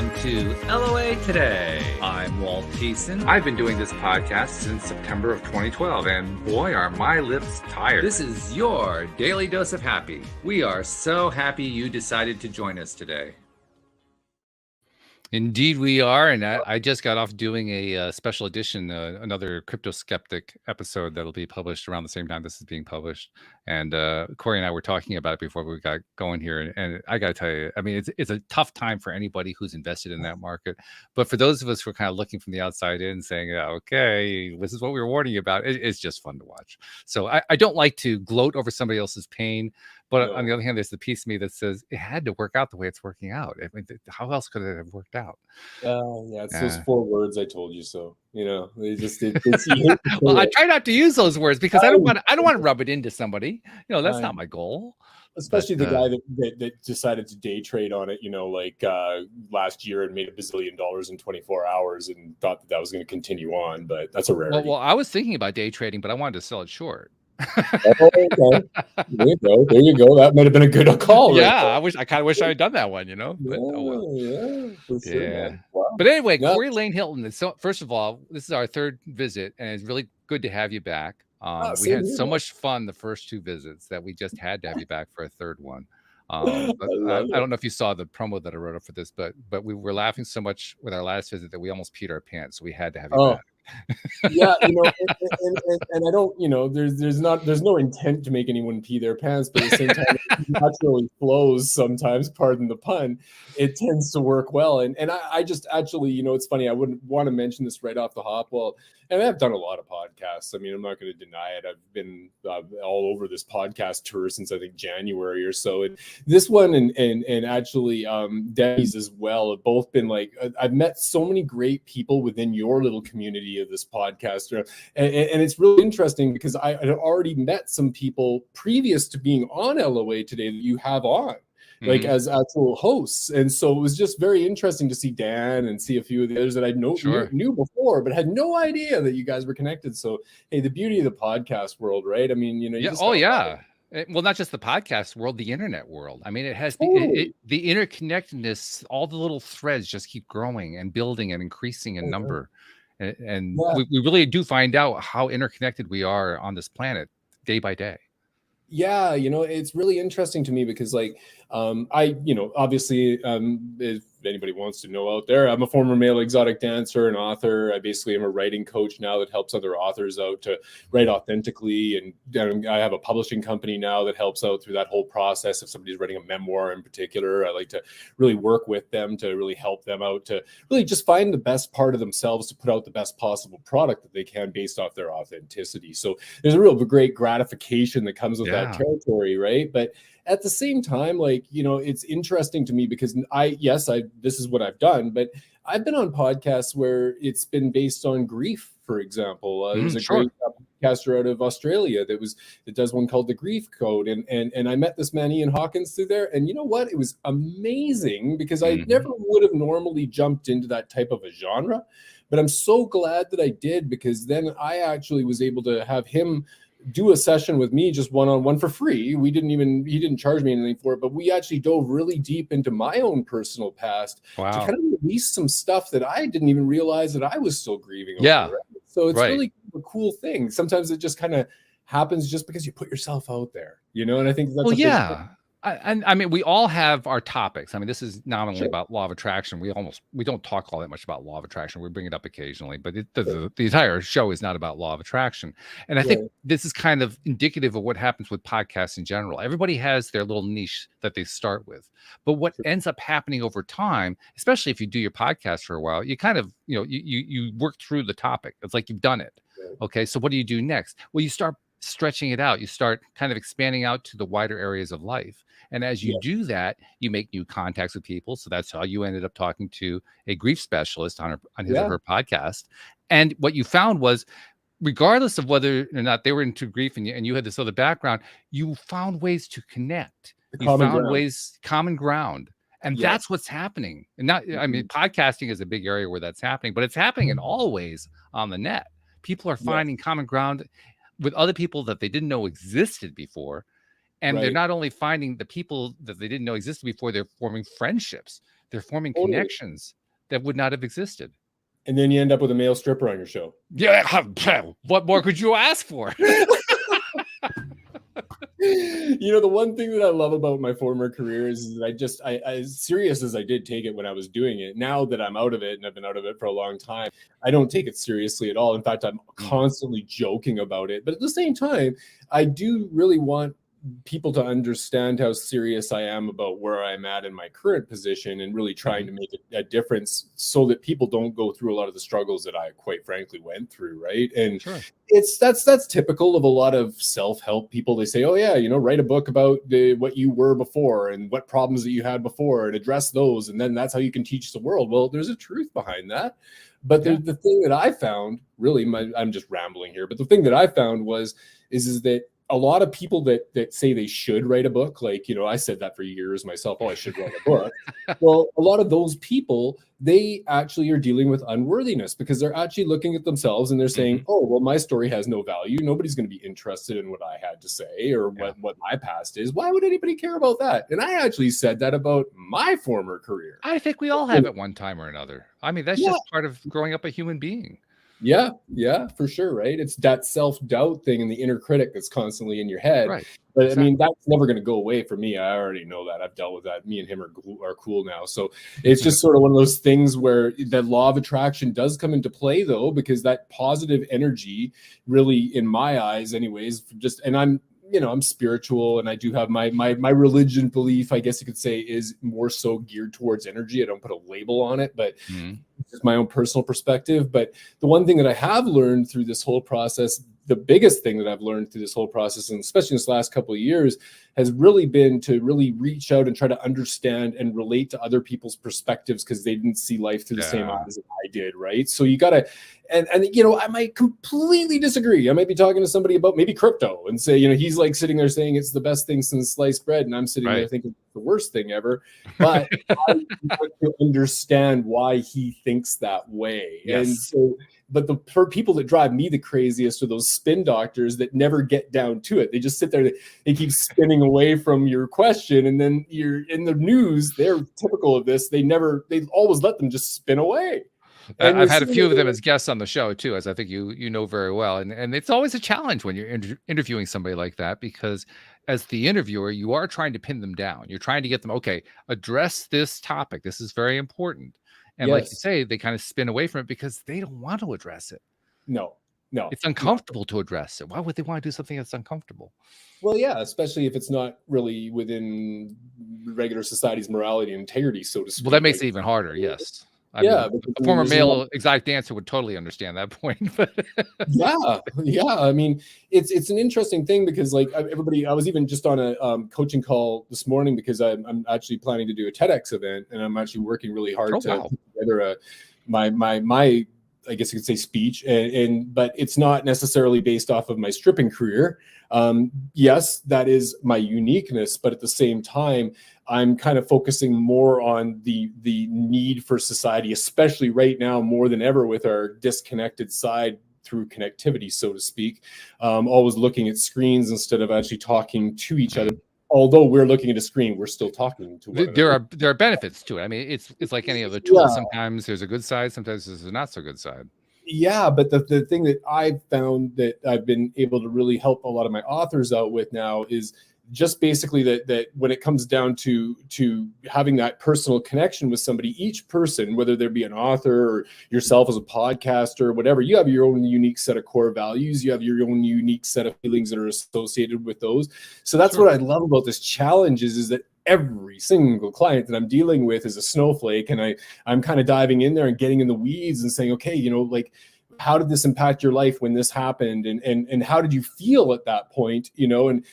welcome to LOA Today. I'm Walt Thiessen. I've been doing this podcast since September of 2012, and boy, are my lips tired. This is your daily dose of happy. We are so happy you decided to join us today. Indeed, we are. And I just got off doing a special edition, another Crypto Skeptic episode that'll be published around the same time this is being published. And Corey and I were talking about it before we got going here. And I got to tell you, I mean, it's a tough time for anybody who's invested in that market. But for those of us who are kind of looking from the outside in saying, yeah, okay, this is what we were warning you about, it's just fun to watch. So I don't like to gloat over somebody else's pain. But on the other hand, there's the piece of me that says it had to work out the way it's working out. I mean, how else could it have worked out? Yeah, it's those 4 words. I told you so. You know, they just well, I try not to use those words because I don't want to rub it into somebody. You know, that's not my goal. Especially the guy that decided to day trade on it, you know, like last year and made $1 bazillion in 24 hours and thought that was going to continue on. But that's a rarity. Well, I was thinking about day trading, but I wanted to sell it short. Okay. There you go. That might have been a good call. Yeah, right? I kind of wish I had done that one, you know. But, for sure, yeah. Wow. But anyway, Corey Lane Hilton. So first of all, this is our 3rd visit, and it's really good to have you back. We had so much fun the first 2 visits that we just had to have you back for a 3rd one. I don't know if you saw the promo that I wrote up for this, but we were laughing so much with our last visit that we almost peed our pants. So we had to have you back. Yeah, you know, and I don't, you know, there's no intent to make anyone pee their pants, but at the same time, it naturally flows sometimes, pardon the pun. It tends to work well. And I just actually, you know, it's funny, I wouldn't want to mention this right off the hop. Well, and I've done a lot of podcasts. I mean, I'm not going to deny it. I've been all over this podcast tour since I think January or so. And this one and actually Debbie's as well have both been like, I've met so many great people within your little community of this podcast. And it's really interesting because I had already met some people previous to being on LOA Today that you have on. Like as actual hosts. And so it was just very interesting to see Dan and see a few of the others that I knew before, but had no idea that you guys were connected. So, hey, the beauty of the podcast world, right? I mean, you know, well, not just the podcast world, the internet world. I mean, it has the interconnectedness, all the little threads just keep growing and building and increasing in number. And we really do find out how interconnected we are on this planet day by day. Yeah, you know, it's really interesting to me because, like, you know, obviously, if anybody wants to know out there, I'm a former male exotic dancer and author. I basically am a writing coach now that helps other authors out to write authentically. And I have a publishing company now that helps out through that whole process. If somebody's writing a memoir in particular, I like to really work with them to really help them out to really just find the best part of themselves to put out the best possible product that they can based off their authenticity. So there's a real great gratification that comes with that territory, right? But at the same time, like, you know, it's interesting to me because this is what I've done, but I've been on podcasts where it's been based on grief, for example. There's a great podcaster out of Australia that does one called The Grief Code. And I met this man, Ian Hawkins, through there. And you know what? It was amazing because I never would have normally jumped into that type of a genre. But I'm so glad that I did, because then I actually was able to have him do a session with me just one-on-one for free. He didn't charge me anything for it, but we actually dove really deep into my own personal past to kind of release some stuff that I didn't even realize that I was still grieving over. Right? So it's really a cool thing. Sometimes it just kind of happens just because you put yourself out there, you know? And I think that's I mean, we all have our topics. I mean, this is not only about law of attraction. We don't talk all that much about law of attraction. We bring it up occasionally, but the entire show is not about law of attraction. And I think this is kind of indicative of what happens with podcasts in general. Everybody has their little niche that they start with, but what ends up happening over time, especially if you do your podcast for a while, you kind of, you know, you work through the topic. It's like you've done it. Okay, so what do you do next? Well, you start stretching it out. You start kind of expanding out to the wider areas of life. And as you do that, you make new contacts with people. So that's how you ended up talking to a grief specialist on his or her podcast. And what you found was, regardless of whether or not they were into grief and you had this other background, you found ways to connect. Common ground. And that's what's happening. And I mean, podcasting is a big area where that's happening, but it's happening in all ways on the net. People are finding common ground with other people that they didn't know existed before. And they're not only finding the people that they didn't know existed before, they're forming friendships. They're forming Totally. connections that would not have existed. And then you end up with a male stripper on your show. Yeah, what more could you ask for? You know, the one thing that I love about my former career is that I as serious as I did take it when I was doing it, now that I'm out of it and I've been out of it for a long time, I don't take it seriously at all. In fact, I'm constantly joking about it. But at the same time, I do really want people to understand how serious I am about where I'm at in my current position and really trying to make a difference so that people don't go through a lot of the struggles that I quite frankly went through, right? And that's typical of a lot of self-help people. They say, oh yeah, you know, write a book about what you were before and what problems that you had before and address those, and then that's how you can teach the world. Well, there's a truth behind that. But the thing that I found, really, I'm just rambling here, but the thing that I found is that a lot of people that say they should write a book, like, you know, I said that for years myself, oh, I should write a book. Well, a lot of those people, they actually are dealing with unworthiness because they're actually looking at themselves and they're saying, oh, well, my story has no value. Nobody's going to be interested in what I had to say or what my past is. Why would anybody care about that? And I actually said that about my former career. I think we all have at one time or another. I mean, that's just part of growing up a human being. Yeah, for sure, right? It's that self-doubt thing and the inner critic that's constantly in your head. Right. But exactly. I mean, that's never going to go away for me. I already know that. I've dealt with that. Me and him are cool now. So it's just sort of one of those things where the law of attraction does come into play, though, because that positive energy really, in my eyes anyways, and I'm spiritual and I do have my religion belief, I guess you could say, is more so geared towards energy. I don't put a label on it, but it's just my own personal perspective. But the one thing that I have learned through this whole process, the biggest thing that I've learned through this whole process, and especially in this last couple of years, has really been to really reach out and try to understand and relate to other people's perspectives because they didn't see life through the same eyes that I did, right? So you got to, and you know, I might completely disagree. I might be talking to somebody about maybe crypto and say, you know, he's like sitting there saying it's the best thing since sliced bread, and I'm sitting there thinking it's the worst thing ever. But I want to understand why he thinks that way. Yes. And so, but for people that drive me the craziest are those spin doctors that never get down to it. They just sit there, they keep spinning away from your question, and then you're in the news. They're typical of this. They always let them just spin away. I've had a few of them as guests on the show too, as I think you know very well. And it's always a challenge when you're interviewing somebody like that, because as the interviewer, you are trying to pin them down. You're trying to get them, okay, address this topic. This is very important. And like you say, they kind of spin away from it because they don't want to address it. No. It's uncomfortable to address it. Why would they want to do something that's uncomfortable? Well, yeah, especially if it's not really within regular society's morality and integrity, so to speak. Well, that makes it even harder, yes. I mean, a former male exotic dancer would totally understand that point. But yeah. I mean, it's an interesting thing because, like, everybody, I was even just on a coaching call this morning because I'm actually planning to do a TEDx event, and I'm actually working really hard to put together my I guess you could say speech, but it's not necessarily based off of my stripping career. Yes, that is my uniqueness, but at the same time, I'm kind of focusing more on the need for society, especially right now, more than ever with our disconnected side through connectivity, so to speak. Always looking at screens instead of actually talking to each other. Although we're looking at a screen, we're still talking to one another. There are benefits to it. I mean, it's like any other tool. Sometimes there's a good side, sometimes there's a not so good side. Yeah, but the thing that I've found that I've been able to really help a lot of my authors out with now is just basically that when it comes down to having that personal connection with somebody, each person, whether there be an author or yourself as a podcaster or whatever, you have your own unique set of core values. You have your own unique set of feelings that are associated with those. So that's what I love about this challenge is that every single client that I'm dealing with is a snowflake. And I'm kind of diving in there and getting in the weeds and saying, okay, you know, like, how did this impact your life when this happened? And how did you feel at that point? You know, and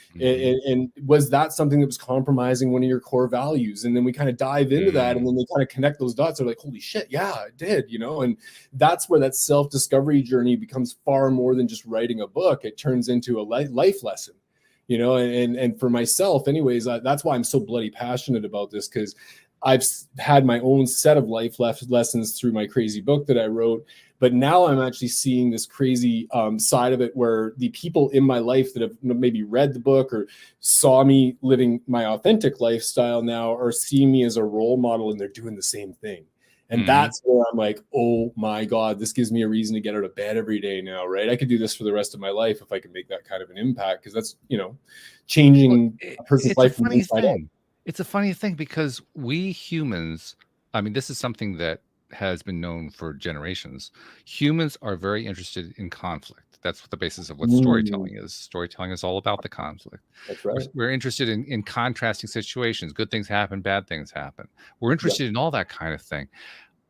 was that something that was compromising one of your core values? And then we kind of dive into that, and then they kind of connect those dots. They're like, holy shit, yeah, it did, you know? And that's where that self-discovery journey becomes far more than just writing a book. It turns into a life lesson. You know, and for myself, anyways, that's why I'm so bloody passionate about this, because I've had my own set of life lessons through my crazy book that I wrote. But now I'm actually seeing this crazy side of it where the people in my life that have maybe read the book or saw me living my authentic lifestyle now are seeing me as a role model, and they're doing the same thing. And that's where I'm like, oh my God, this gives me a reason to get out of bed every day now, right? I could do this for the rest of my life if I can make that kind of an impact, because that's, changing a person's life from inside out. It's a funny thing because we humans, I mean, this is something that has been known for generations. Humans are very interested in conflict. That's what the basis of what storytelling is. Storytelling is all about the conflict. That's right. We're interested in contrasting situations. Good things happen, bad things happen. We're interested in all that kind of thing.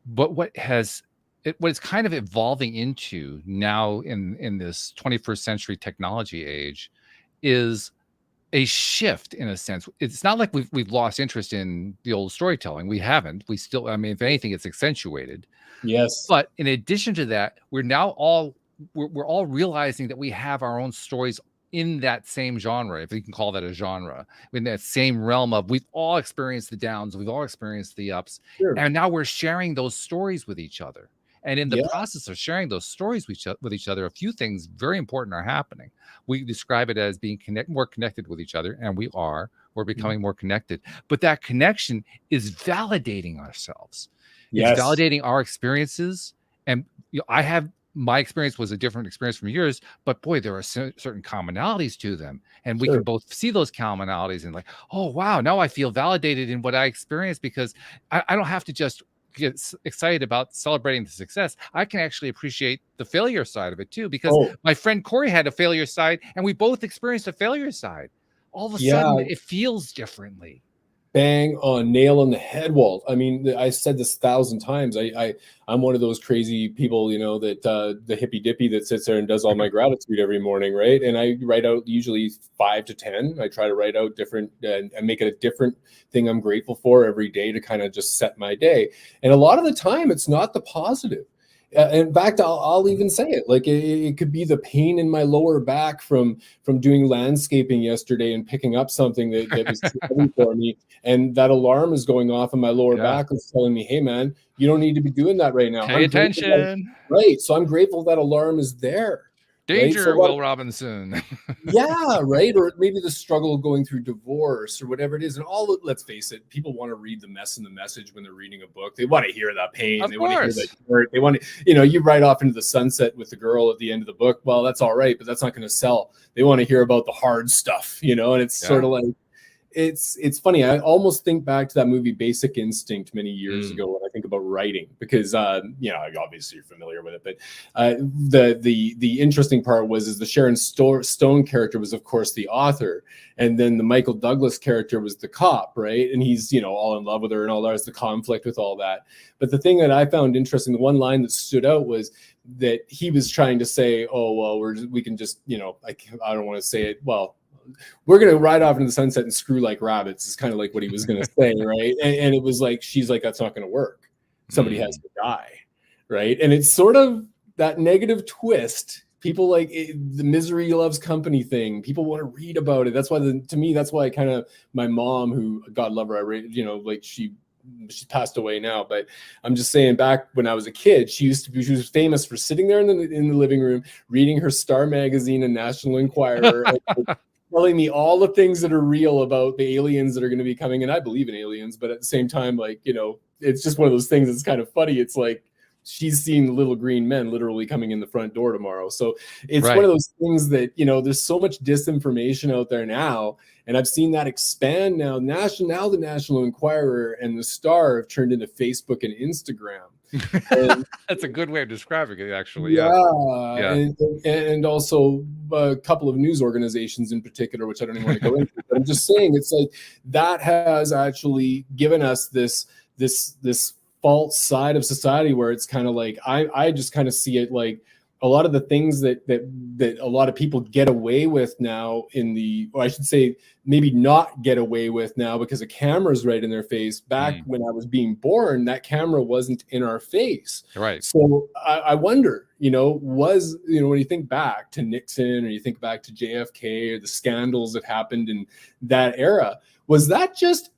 But what it's kind of evolving into now in this 21st century technology age is a shift in a sense. It's not like we've lost interest in the old storytelling. We haven't. We still, I mean, if anything, it's accentuated. Yes. But in addition to that, we're now all realizing that we have our own stories in that same genre, if we can call that a genre, in that same realm of we've all experienced the downs, we've all experienced the ups, and now we're sharing those stories with each other. And in the process of sharing those stories with each other, a few things very important are happening. We describe it as being more connected with each other, and we're becoming more connected. But that connection is validating ourselves. It's validating our experiences. And my experience was a different experience from yours, but boy, there are certain commonalities to them. And we can both see those commonalities and like, oh, wow, now I feel validated in what I experienced, because I don't have to just get excited about celebrating the success. I can actually appreciate the failure side of it too, because my friend Corey had a failure side and we both experienced a failure side. All of a sudden it feels differently. Bang on, nail on the head, Walt. I mean, I said this 1,000 times. I'm one of those crazy people, that the hippy dippy that sits there and does all my gratitude every morning, right? And I write out usually 5 to 10. I try to write out different and make it a different thing I'm grateful for every day to kind of just set my day. And a lot of the time, it's not the positive. In fact, I'll even say it, like it could be the pain in my lower back from doing landscaping yesterday and picking up something that was too heavy for me, and that alarm is going off in my lower back is telling me, hey man, you don't need to be doing that right now. Pay attention. Right. So I'm grateful that alarm is there. Danger, right? So Will Robinson. Yeah, right. Or maybe the struggle of going through divorce or whatever it is. And let's face it, people want to read the mess in the message when they're reading a book. They want to hear that pain. They want to hear that hurt. They want to, you ride off into the sunset with the girl at the end of the book. Well, that's all right, but that's not going to sell. They want to hear about the hard stuff, and it's sort of like, it's funny. I almost think back to that movie Basic Instinct many years ago when I think about writing, because obviously you're familiar with it, but the interesting part was the Sharon Stone character was of course the author, and then the Michael Douglas character was the cop, right? And he's all in love with her and all that. There's the conflict with all that. But the thing that I found interesting, the one line that stood out was that he was trying to say, oh well, we can just I don't want to say it well. We're going to ride off into the sunset and screw like rabbits is kind of like what he was going to say, right? And it was like, she's like, that's not going to work. Somebody has to die, right? And it's sort of that negative twist. People like the misery loves company thing. People want to read about it. That's why, to me, that's why kind of my mom, who, God love her, she's passed away now, but I'm just saying, back when I was a kid, she was famous for sitting there in the living room, reading her Star magazine and National Enquirer, and telling me all the things that are real about the aliens that are going to be coming. And I believe in aliens, but at the same time, it's just one of those things that's kind of funny. It's like she's seeing the little green men literally coming in the front door tomorrow. So it's one of those things that, there's so much disinformation out there now. And I've seen that expand now. Now the National Enquirer and the Star have turned into Facebook and Instagram. And, that's a good way of describing it, actually. Yeah. And also a couple of news organizations in particular, which I don't even want to go into, but I'm just saying, it's like that has actually given us this false side of society where it's kind of like, I just kind of see it like a lot of the things that a lot of people get away with now or I should say maybe not get away with now because a camera's right in their face. Back when I was being born, that camera wasn't in our face. Right. So I wonder, when you think back to Nixon or you think back to JFK or the scandals that happened in that era, was that just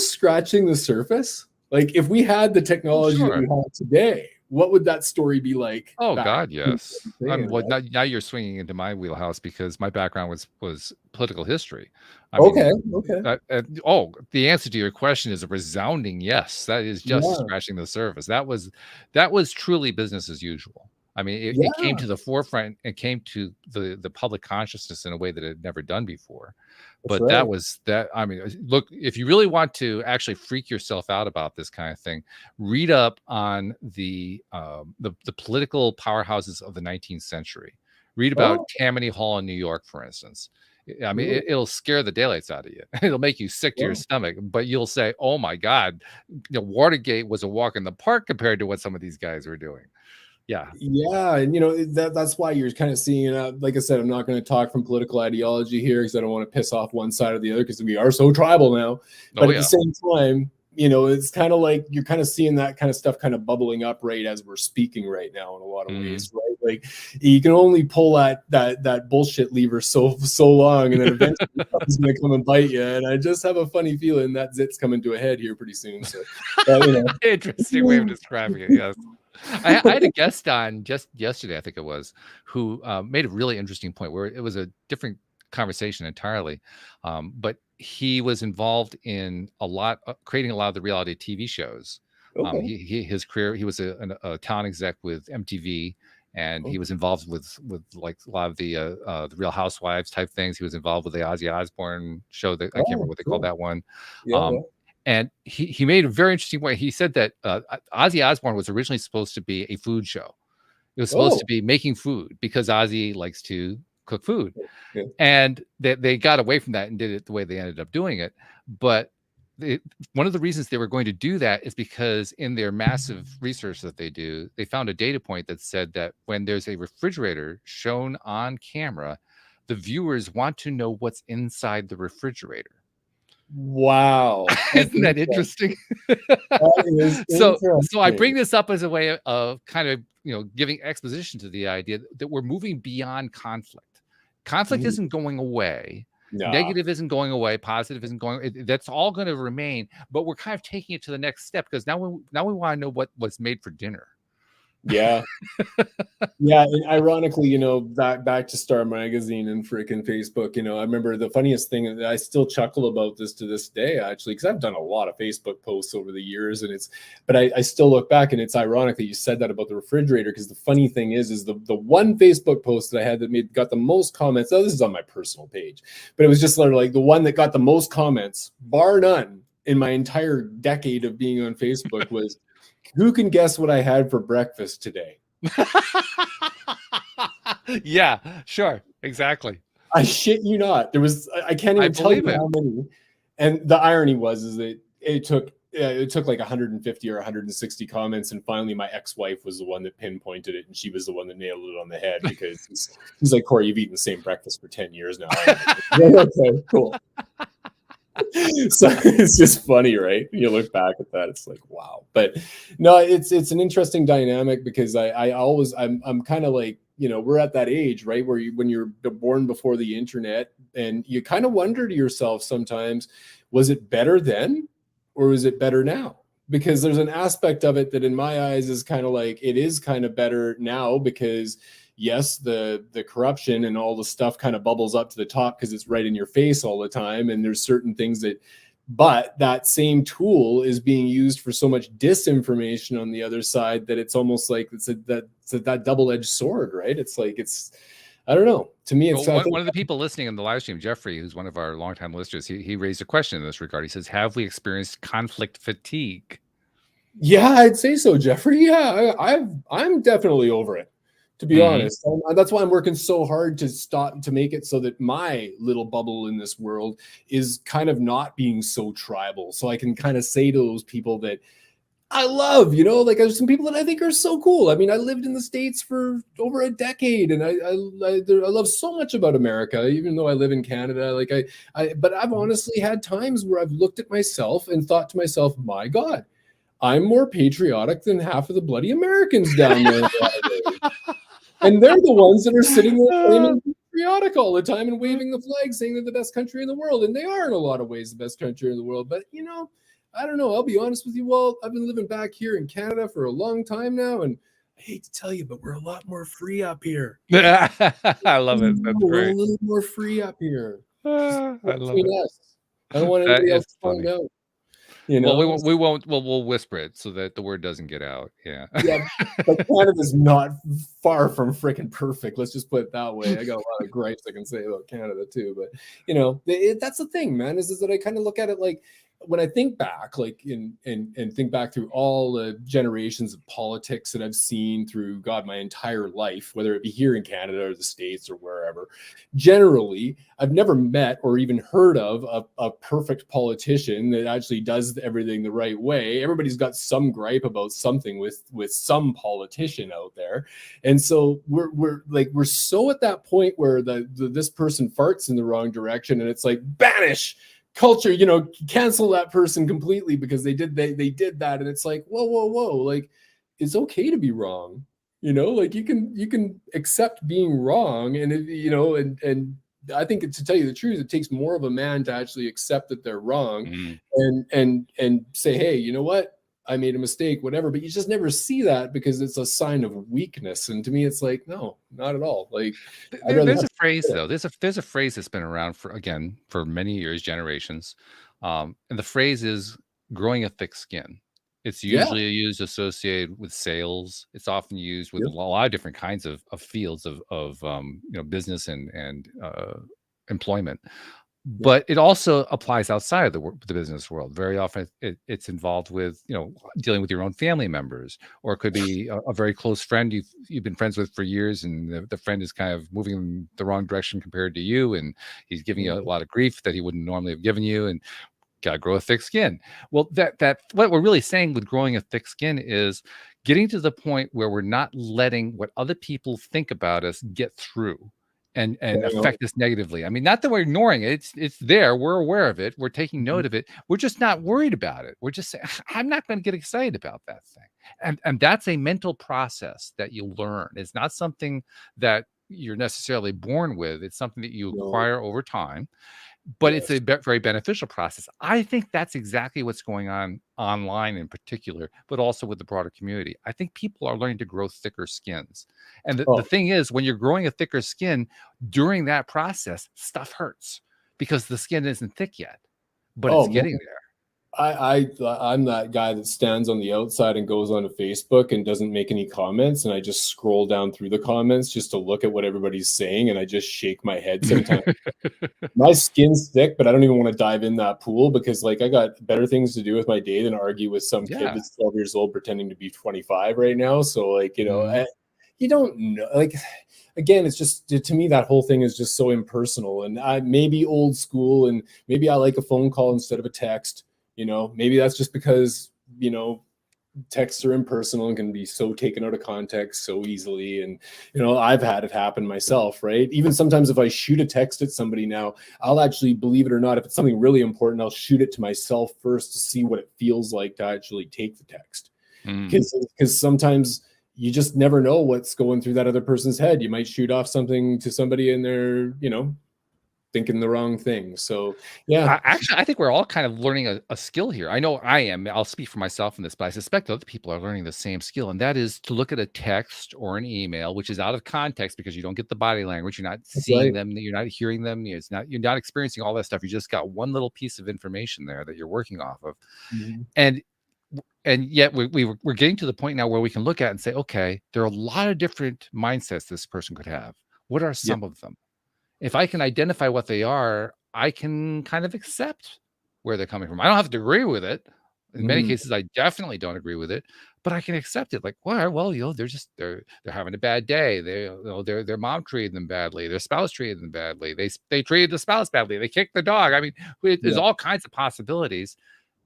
scratching the surface? Like if we had the technology that we have today, what would that story be like? Oh back God, in yes. the day, Well, right? now you're swinging into my wheelhouse because my background was political history. I mean, Okay, okay. the answer to your question is a resounding yes. That is just Yeah, scratching the surface. That was truly business as usual. I mean, it came yeah, to the forefront and came to the public consciousness in a way that it had never done before. that's But that right. was that. I mean, look, if you really want to actually freak yourself out about this kind of thing, read up on the political powerhouses of the 19th century. Read about Oh, Tammany Hall in New York, for instance. I mean, really? it'll scare the daylights out of you. It'll make you sick to your Wow. stomach, but you'll say, "Oh my God, Watergate was a walk in the park compared to what some of these guys were doing." Yeah. Yeah, and that's why you're kind of seeing. Like I said, I'm not going to talk from political ideology here because I don't want to piss off one side or the other because we are so tribal now. Oh But at the yeah. same time, it's kind of like you're kind of seeing that kind of stuff kind of bubbling up right as we're speaking right now in a lot of Mhm. ways, right? Like you can only pull that bullshit lever so long, and then eventually something's going to come and bite you. And I just have a funny feeling that zit's coming to a head here pretty soon. So, Interesting way of describing it. Yes. I had a guest on just yesterday, I think it was, who made a really interesting point where it was a different conversation entirely. But he was involved in creating a lot of the reality TV shows. okay. His career, he was a talent exec with MTV, and he Oh, was involved with like a lot of the Real Housewives type things. He was involved with the Ozzy Osbourne show that I can't remember oh, what they called cool. that one. Yeah, yeah. Um, and he made a very interesting point. He said that Ozzy Osbourne was originally supposed to be a food show. It was supposed to Oh, be making food because Ozzy likes to cook food, yeah. and they got away from that and did it the way they ended up doing it. But one of the reasons they were going to do that is because in their massive research that they do, they found a data point that said that when there's a refrigerator shown on camera, the viewers want to know what's inside the refrigerator. Wow, that's Isn't that interesting. interesting? That is So I interesting. bring this up as a way of kind of giving exposition to the idea that we're moving beyond conflict. Conflict Mhm. isn't going away. Nah. Negative isn't going away. Positive isn't going. That's all going to remain. But we're kind of taking it to the next step because now we want to know what was made for dinner. Yeah. Yeah, and ironically, back to Star Magazine and freaking Facebook, I remember the funniest thing, and I still chuckle about this to this day, actually, because I've done a lot of Facebook posts over the years, but I still look back, and it's ironic that you said that about the refrigerator, because the funny thing is the one Facebook post that I had that got the most comments. Oh, this is on my personal page, but it was just like the one that got the most comments, bar none, in my entire decade of being on Facebook was, "Who can guess what I had for breakfast today?" Yeah, sure, exactly. I shit you not. There was I can't I even tell believe you it. how many. And the irony is that it took like 150 or 160 comments, and finally my ex-wife was the one that pinpointed it, and she was the one that nailed it on the head because he's like, "Corey, you've eaten the same breakfast for 10 years now." Okay, cool. So it's just funny, right? You look back at that, it's like, wow. But no, it's an interesting dynamic because I'm kind of like, we're at that age, right, where when you're born before the internet, and you kind of wonder to yourself sometimes, was it better then or was it better now? Because there's an aspect of it that in my eyes is kind of like, it is kind of better now because yes, the corruption and all the stuff kind of bubbles up to the top because it's right in your face all the time, and there's certain things but that same tool is being used for so much disinformation on the other side that it's almost like it's that double-edged sword, right? It's like, I don't know. To me, Well, I think, one of the people listening in the live stream, Jeffrey, who's one of our longtime listeners, he raised a question in this regard. He says, "Have we experienced conflict fatigue?" yeah, I'd say so, Jeffrey. Yeah, I'm definitely over it, to be Mhm. honest. That's why I'm working so hard to make it so that my little bubble in this world is kind of not being so tribal, so I can kind of say to those people that I love, like there's some people that I think are so cool. I mean, I lived in the States for over a decade, and I love so much about America, even though I live in Canada. Like but I've honestly had times where I've looked at myself and thought to myself, my God, I'm more patriotic than half of the bloody Americans down there. And they're the ones that are sitting there claiming patriotic all the time and waving the flag, saying they're the best country in the world. And they are in a lot of ways the best country in the world. But I don't know. I'll be honest with you, Walt. I've been living back here in Canada for a long time now, and I hate to tell you, but we're a lot more free up here. I love it. That's We're a great. little more free up here. I love Between it. us. I don't want That anybody is else to find funny. out. You Well, know? we won't. Well, we'll whisper it so that the word doesn't get out. Yeah. Yeah, but Canada's not far from freaking perfect. Let's just put it that way. I got a lot of gripes I can say about Canada too, but you know, that's the thing, man. Is that I kind of look at it like when I think back, like and think back through all the generations of politics that I've seen through God my entire life, whether it be here in Canada or the States or wherever. Generally, I've never met or even heard of a perfect politician that actually does everything the right way. Everybody's got some gripe about something with some politician out there, and so we're so at that point where this person farts in the wrong direction, and it's like banish culture, you know, cancel that person completely because they did that, and it's like whoa, like it's okay to be wrong, you know, like you can accept being wrong, and you know, and I think to tell you the truth, it takes more of a man to actually accept that they're wrong and say, hey, you know what, I made a mistake, whatever. But you just never see that because it's a sign of weakness. And to me, it's like, no, not at all. Like, There's a phrase though. There's a phrase that's been around for many years, generations, and the phrase is growing a thick skin. It's usually used associated with sales. It's often used with a lot of different kinds of fields of business and employment. But it also applies outside of the business world. Very often, it's involved with dealing with your own family members, or it could be a very close friend you've been friends with for years, and the friend is kind of moving in the wrong direction compared to you, and he's giving you a lot of grief that he wouldn't normally have given you, and got to grow a thick skin. Well, that what we're really saying with growing a thick skin is getting to the point where we're not letting what other people think about us get through and affect us negatively. I mean, not that we're ignoring it. It's there. We're aware of it. We're taking note of it. We're just not worried about it. We're just saying, I'm not going to get excited about that thing. And that's a mental process that you learn. It's not something that you're necessarily born with. It's something that you acquire over time. But it's a very beneficial process. I think that's exactly what's going on online in particular, but also with the broader community. I think people are learning to grow thicker skins. And the thing is, when you're growing a thicker skin during that process, stuff hurts because the skin isn't thick yet, but it's getting there. I'm that guy that stands on the outside and goes onto Facebook and doesn't make any comments, and I just scroll down through the comments just to look at what everybody's saying, and I just shake my head sometimes. My skin's thick, but I don't even want to dive in that pool because like I got better things to do with my day than argue with some kid that's 12 years old pretending to be 25 right now. So like, you know, you don't know, like, again, it's just, to me, that whole thing is just so impersonal, and I may be old school, and maybe I like a phone call instead of a text. You know, maybe that's just because, you know, texts are impersonal and can be so taken out of context so easily. And, you know, I've had it happen myself, right? Even sometimes if I shoot a text at somebody now, I'll actually, believe it or not, if it's something really important, I'll shoot it to myself first to see what it feels like to actually take the text. Because sometimes you just never know what's going through that other person's head. You might shoot off something to somebody and they're, you know, thinking the wrong thing. So yeah, actually, I think we're all kind of learning a skill here. I know I am. I'll speak for myself in this, but I suspect other people are learning the same skill, and that is to look at a text or an email, which is out of context because you don't get the body language, you're not seeing them, you're not hearing them, you're not experiencing all that stuff. You just got one little piece of information there that you're working off of, and yet we're getting to the point now where we can look at it and say, okay, there are a lot of different mindsets this person could have. What are some of them? If I can identify what they are, I can kind of accept where they're coming from. I don't have to agree with it. In many cases, I definitely don't agree with it, but I can accept it. Like, well, you know, they're having a bad day. Their mom treated them badly. Their spouse treated them badly. They treated the spouse badly. They kicked the dog. I mean, there's all kinds of possibilities,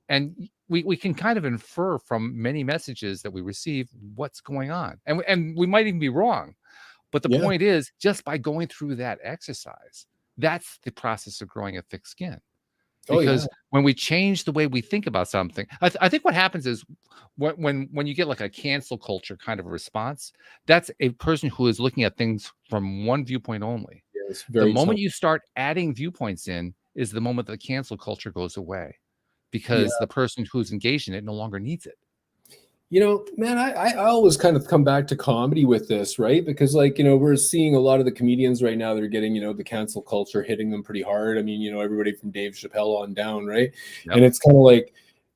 and we can kind of infer from many messages that we receive what's going on, and we might even be wrong. But the point is, just by going through that exercise, that's the process of growing a thick skin. Because when we change the way we think about something, I think what happens is when you get like a cancel culture kind of a response, that's a person who is looking at things from one viewpoint only. The moment you start adding viewpoints in is the moment the cancel culture goes away. because the person who's engaged in it no longer needs it. You know, man, I always kind of come back to comedy with this, right? Because, like, you know, we're seeing a lot of the comedians right now that are getting, you know, the cancel culture hitting them pretty hard. I mean, you know, everybody from Dave Chappelle on down, right? Yep. And it's kind of like,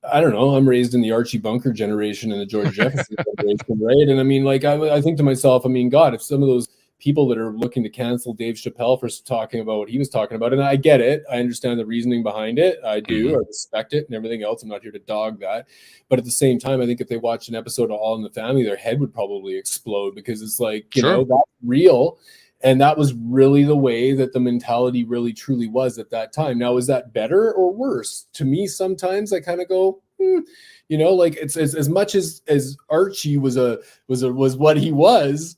I don't know, I'm raised in the Archie Bunker generation and the George Jefferson generation, right? And I mean, like, I think to myself, I mean, God, if some of those people that are looking to cancel Dave Chappelle for talking about what he was talking about, and I get it, I understand the reasoning behind it, I do, I respect it and everything else. I'm not here to dog that, but at the same time, I think if they watch an episode of All in the Family, their head would probably explode, because it's like, you know, that's real, and that was really the way that the mentality really truly was at that time. Now, is that better or worse? To me, sometimes I kind of go, you know, like, it's as much as Archie was what he was,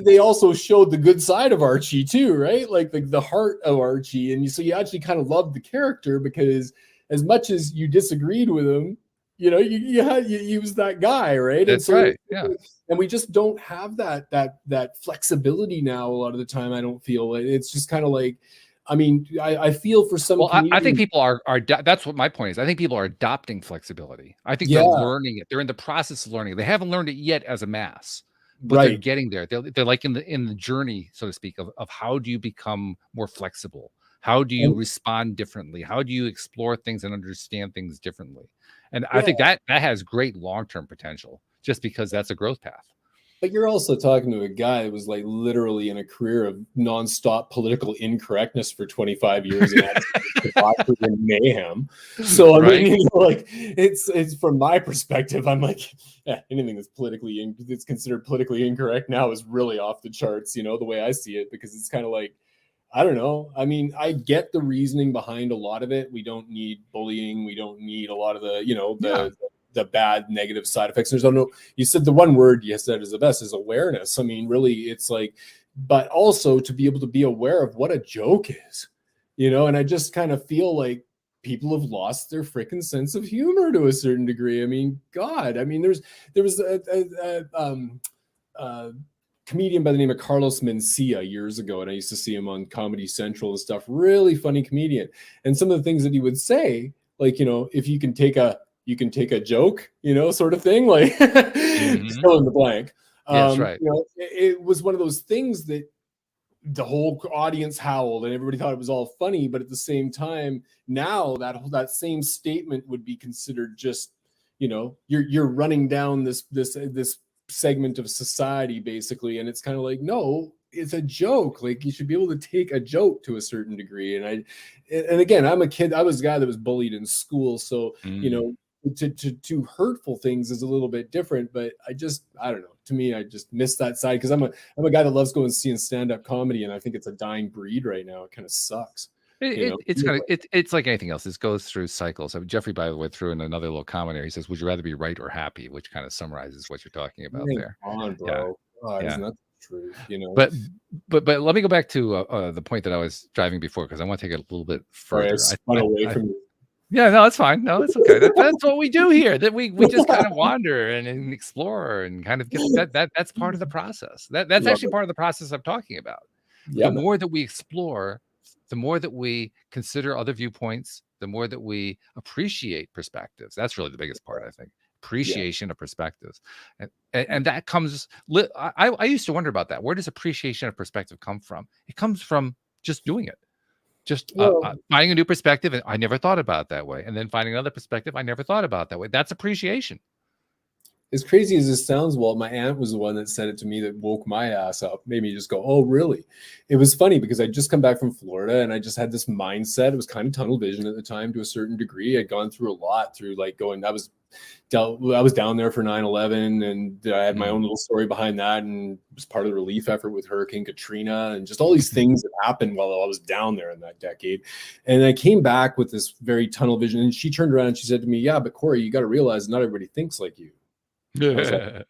they also showed the good side of Archie too, right? Like the heart of Archie. And so you actually kind of loved the character, because as much as you disagreed with him, you know, he was that guy, right? That's and so, right. Yeah. And we just don't have that flexibility now. A lot of the time, I don't feel it's just kind of like, I mean, I feel for some. Well, I think people are that's what my point is. I think people are adopting flexibility. I think they're learning it. They're in the process of learning it. They haven't learned it yet as a mass, but they're getting there. They're like in the journey, so to speak, of how do you become more flexible? How do you respond differently? How do you explore things and understand things differently? And I think that has great long-term potential, just because that's a growth path. But you're also talking to a guy that was like literally in a career of nonstop political incorrectness for 25 years and mayhem. So I mean, you know, like, it's from my perspective, I'm like, yeah, anything that's considered politically incorrect now is really off the charts, you know, the way I see it, because it's kind of like, I don't know. I mean, I get the reasoning behind a lot of it. We don't need bullying. We don't need a lot of the, you know, the bad negative side effects. There's no, you said the one word you said is the best, is awareness. I mean, really, it's like, but also to be able to be aware of what a joke is, you know. And I just kind of feel like people have lost their freaking sense of humor to a certain degree. I mean, God, I mean, there was a comedian by the name of Carlos Mencia years ago, and I used to see him on Comedy Central and stuff. Really funny comedian. And some of the things that he would say, like, you know, if you can take a joke, you know, sort of thing, like fill in the blank. That's right. You know, it was one of those things that the whole audience howled and everybody thought it was all funny, but at the same time, now that same statement would be considered just, you know, you're running down this segment of society basically, and it's kind of like, no, it's a joke. Like, you should be able to take a joke to a certain degree. And again, I'm a kid. I was a guy that was bullied in school, so you know, to hurtful things is a little bit different. But I don't know. To me, I just miss that side, because I'm a guy that loves going and seeing stand-up comedy, and I think it's a dying breed right now. It kind of sucks. It's like anything else. This goes through cycles. I mean, Jeffrey, by the way, threw in another little comment here. He says, "Would you rather be right or happy?" Which kind of summarizes what you're talking about there. On, bro. Isn't that the truth? You know. But let me go back to the point that I was driving before, because I want to take it a little bit further. Away from you. Yeah, no, it's fine. No, it's okay. That's what we do here. That we just kind of wander and explore and kind of get that's part of the process. That's actually part of the process I'm talking about. Yeah. The more that we explore, the more that we consider other viewpoints, the more that we appreciate perspectives. That's really the biggest part, I think. Appreciation of perspectives. And that comes, I used to wonder about that. Where does appreciation of perspective come from? It comes from just doing it. Just finding a new perspective, and I never thought about it that way. And then finding another perspective, I never thought about it that way. That's appreciation. As crazy as this sounds, Walt, my aunt was the one that said it to me that woke my ass up, made me just go, oh, really? It was funny because I'd just come back from Florida and I just had this mindset. It was kind of tunnel vision at the time to a certain degree. I'd gone through a lot through like going, I was down there for 9/11, and I had my own little story behind that, and was part of the relief effort with Hurricane Katrina and just all these things that happened while I was down there in that decade. And I came back with this very tunnel vision, and she turned around and she said to me, yeah, but Corey, you got to realize not everybody thinks like you. Like,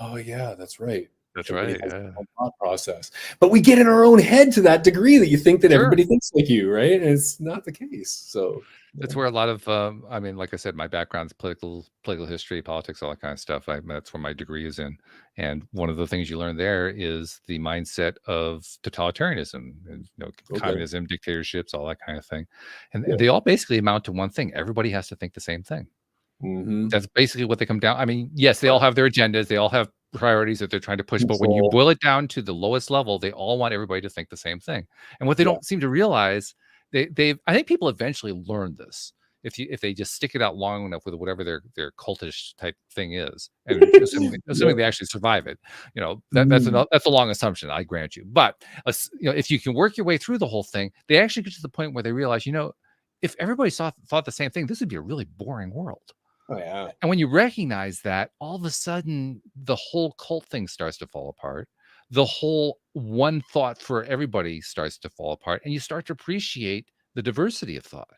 oh yeah, that's right. That's Everybody right. has Yeah. their own thought process. But we get in our own head to that degree that you think that Sure. everybody thinks like you, right? And it's not the case. So That's where a lot of, I mean, like I said, my background's political history, politics, all that kind of stuff. That's where my degree is in. And one of the things you learn there is the mindset of totalitarianism, and, Okay. communism, dictatorships, all that kind of thing. And Yeah. they all basically amount to one thing. Everybody has to think the same thing. Mhm. That's basically what they come down. I mean, yes, they all have their agendas. They all have priorities that they're trying to push. But when you Control. boil it down to the lowest level, they all want everybody to think the same thing. And what they Yeah. don't seem to realize, I think people eventually learn this if they just stick it out long enough with whatever their cultish type thing is, and assuming Yeah. they actually survive it. Mm. That's a long assumption, I grant you. But if you can work your way through the whole thing, they actually get to the point where they realize, if everybody thought the same thing, this would be a really boring world. Oh yeah. And when you recognize that, all of a sudden the whole cult thing starts to fall apart. The whole one thought for everybody starts to fall apart, and you start to appreciate the diversity of thought.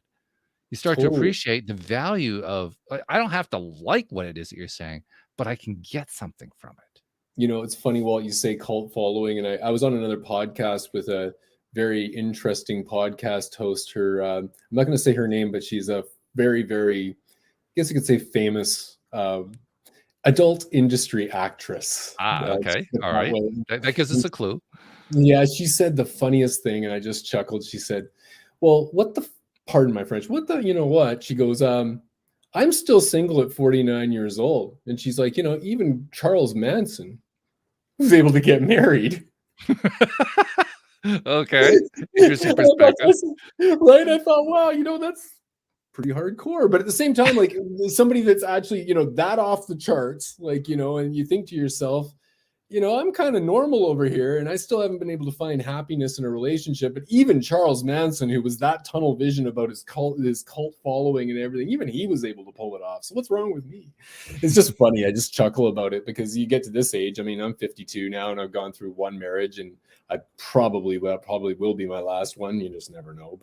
You start to Totally. appreciate the value of, I don't have to like what it is that you're saying, but I can get something from it. It's funny, Walt, you say cult following, and I was on another podcast with a very interesting podcast host. I'm not going to say her name, but she's a very, very, I guess you could say, famous adult industry actress. Okay. All right. That gives us a clue. Yeah, she said the funniest thing, and I just chuckled. She said, well, pardon my French, what? She goes, I'm still single at 49 years old. And she's like, even Charles Manson was able to get married. Okay. Interesting perspective. Right? I thought, wow, that's pretty hardcore. But at the same time, like somebody that's actually, that off the charts, like, and you think to yourself, I'm kind of normal over here, and I still haven't been able to find happiness in a relationship. But even Charles Manson, who was that tunnel vision about his cult following and everything, even he was able to pull it off. So what's wrong with me? It's just funny. I just chuckle about it because you get to this age. I mean, I'm 52 now, and I've gone through one marriage, and I probably will be my last one. You just never know.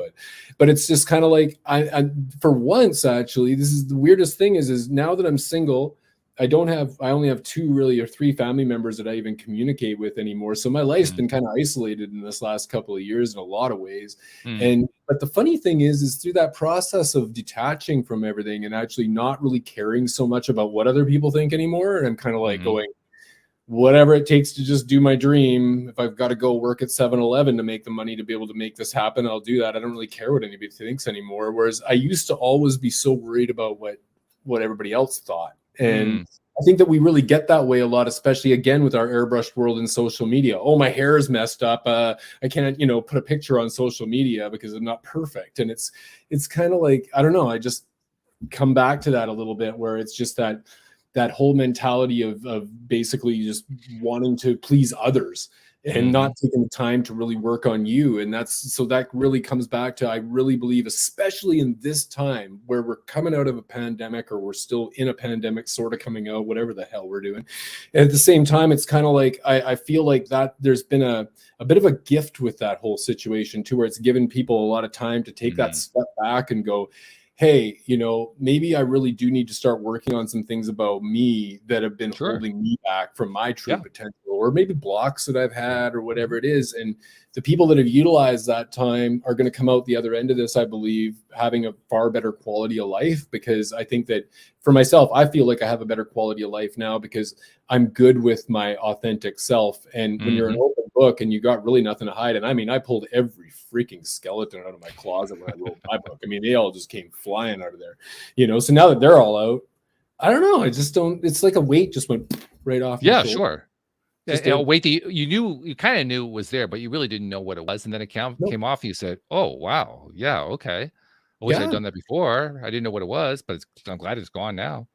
But it's just kind of like I for once, actually, this is the weirdest thing is now that I'm single, I only have 2 really or 3 family members that I even communicate with anymore. So my life's been kind of isolated in this last couple of years in a lot of ways. But the funny thing is through that process of detaching from everything and actually not really caring so much about what other people think anymore. And I'm kind of like going, whatever it takes to just do my dream. If I've got to go work at 7-Eleven to make the money to be able to make this happen, I'll do that. I don't really care what anybody thinks anymore. Whereas I used to always be so worried about what everybody else thought. And I think that we really get that way a lot, especially again with our airbrushed world in social media. Oh, my hair is messed up. I can't, put a picture on social media because I'm not perfect. And it's kind of like, I don't know. I just come back to that a little bit where it's just that whole mentality of basically just wanting to please others and not taking the time to really work on you. And that really comes back to, I really believe, especially in this time where we're coming out of a pandemic, or we're still in a pandemic, sort of coming out, whatever the hell we're doing. And at the same time, it's kind of like, I feel like that there's been a bit of a gift with that whole situation too, where it's given people a lot of time to take that step back and go, hey, maybe I really do need to start working on some things about me that have been holding me back from my true potential, or maybe blocks that I've had, or whatever it is. And the people that have utilized that time are going to come out the other end of this, I believe, having a far better quality of life. Because I think that for myself, I feel like I have a better quality of life now because I'm good with my authentic self. And when you're an open book and you got really nothing to hide, and I mean, I pulled every freaking skeleton out of my closet when I wrote my book. I mean, they all just came flying out of there, so now that they're all out, I don't know. I just don't, it's like a weight just went right off. Yeah, sure. Weight that you kind of knew it was there, but you really didn't know what it was. And then it came off. You said, oh, wow. Yeah. Okay. I wish I'd done that before. I didn't know what it was, but I'm glad it's gone now.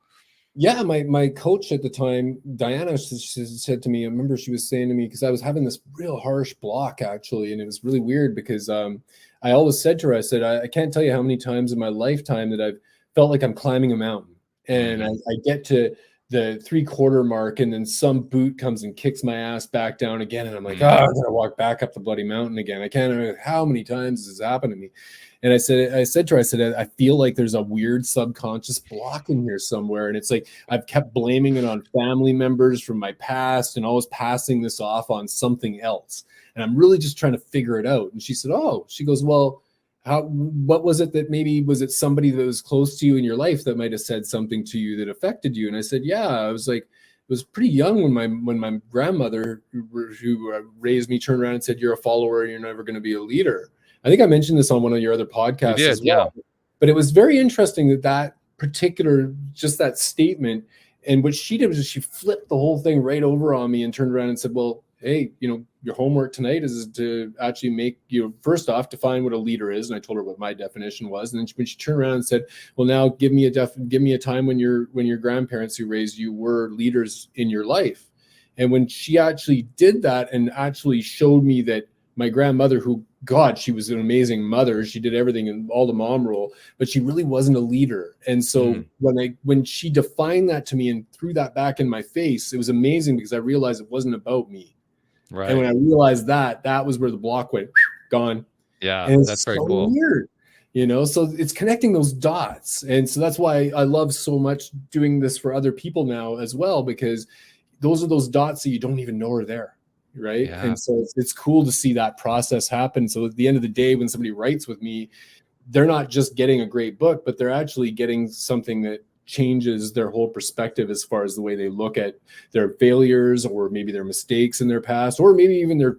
Yeah, my coach at the time, Diana, she said to me, I remember she was saying to me, because I was having this real harsh block actually, and it was really weird because I always said to her, I said, I can't tell you how many times in my lifetime that I've felt like I'm climbing a mountain, and I get to the 3/4 mark, and then some boot comes and kicks my ass back down again, and I'm like, I'm gonna walk back up the bloody mountain again. I can't remember how many times this has happened to me. And I said to her, I feel like there's a weird subconscious block in here somewhere. And it's like I've kept blaming it on family members from my past and always passing this off on something else. And I'm really just trying to figure it out. And she said, she goes, well, what was it that maybe was it somebody that was close to you in your life that might have said something to you that affected you? And I said, yeah. I was like, it was pretty young when my grandmother who raised me turned around and said, you're a follower and you're never going to be a leader. I think I mentioned this on one of your other podcasts as well. Yeah. But it was very interesting that particular, just that statement, and what she did was she flipped the whole thing right over on me and turned around and said, well, hey, your homework tonight is to actually make, first off, define what a leader is. And I told her what my definition was. And then when she turned around and said, well, now give me a time when your grandparents who raised you were leaders in your life. And when she actually did that and actually showed me that my grandmother, who, God, she was an amazing mother. She did everything in all the mom role, but she really wasn't a leader. And so when she defined that to me and threw that back in my face, it was amazing because I realized it wasn't about me. Right. And when I realized that was where the block went, gone. Yeah, and that's very cool. Weird, so it's connecting those dots. And so that's why I love so much doing this for other people now as well, because those are those dots that you don't even know are there. Right. Yeah. And so it's cool to see that process happen. So at the end of the day, when somebody writes with me, they're not just getting a great book, but they're actually getting something that changes their whole perspective as far as the way they look at their failures or maybe their mistakes in their past, or maybe even their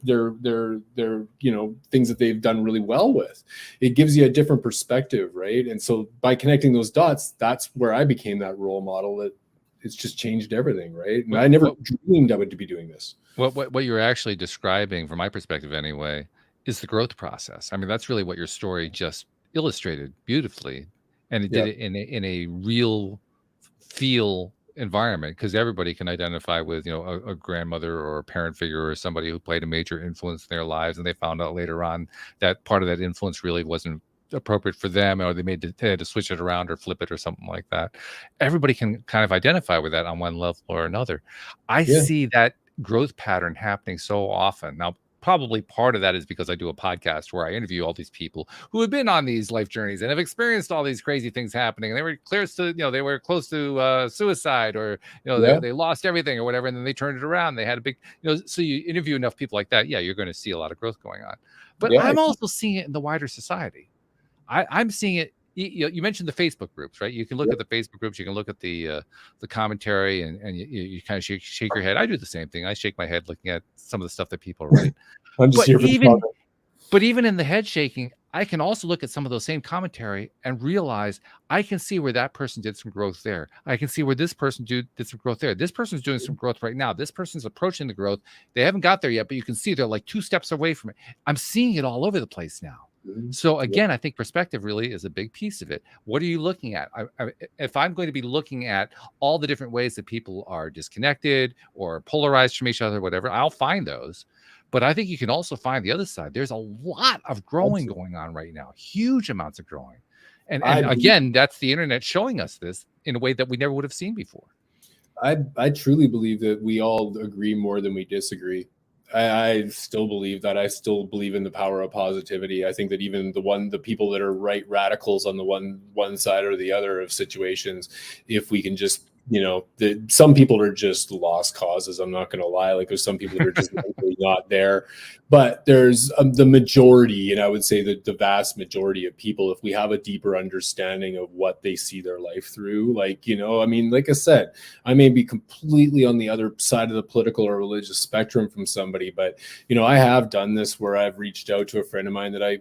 things that they've done really well with. It gives you a different perspective. Right. And so by connecting those dots, that's where I became that role model that it's just changed everything. Right. And I never dreamed I would be doing this. What you're actually describing, from my perspective anyway, is the growth process. I mean, that's really what your story just illustrated beautifully. And it did it in a real feel environment, because everybody can identify with, a grandmother or a parent figure or somebody who played a major influence in their lives. And they found out later on that part of that influence really wasn't appropriate for them, or they had to switch it around or flip it or something like that. Everybody can kind of identify with that on one level or another. I see that growth pattern happening so often now. Probably part of that is because I do a podcast where I interview all these people who have been on these life journeys and have experienced all these crazy things happening. And they were close to suicide, or they lost everything or whatever, and then they turned it around. They had a big, so you interview enough people like that, you're going to see a lot of growth going on. But I'm also seeing it in the wider society. I'm seeing it. You mentioned the Facebook groups, right? You can look at the Facebook groups. You can look at the commentary, and you kind of shake your head. I do the same thing. I shake my head looking at some of the stuff that people write. I'm just here for the But even in the head shaking, I can also look at some of those same commentary and realize I can see where that person did some growth there. I can see where this person did some growth there. This person's doing some growth right now. This person's approaching the growth. They haven't got there yet, but you can see they're like 2 steps away from it. I'm seeing it all over the place now. So again, I think perspective really is a big piece of it. What are you looking at? If I'm going to be looking at all the different ways that people are disconnected or polarized from each other, whatever, I'll find those. But I think you can also find the other side. There's a lot of growing going on right now, huge amounts of growing. And again, that's the internet showing us this in a way that we never would have seen before. I truly believe that we all agree more than we disagree. I still believe that. I still believe in the power of positivity. I think that even the people that are right radicals on the one side or the other of situations, if we can just, some people are just lost causes. I'm not going to lie. Like there's some people that are just not there, but there's the majority, and I would say that the vast majority of people, if we have a deeper understanding of what they see their life through, like I said, I may be completely on the other side of the political or religious spectrum from somebody, but I have done this where I've reached out to a friend of mine that I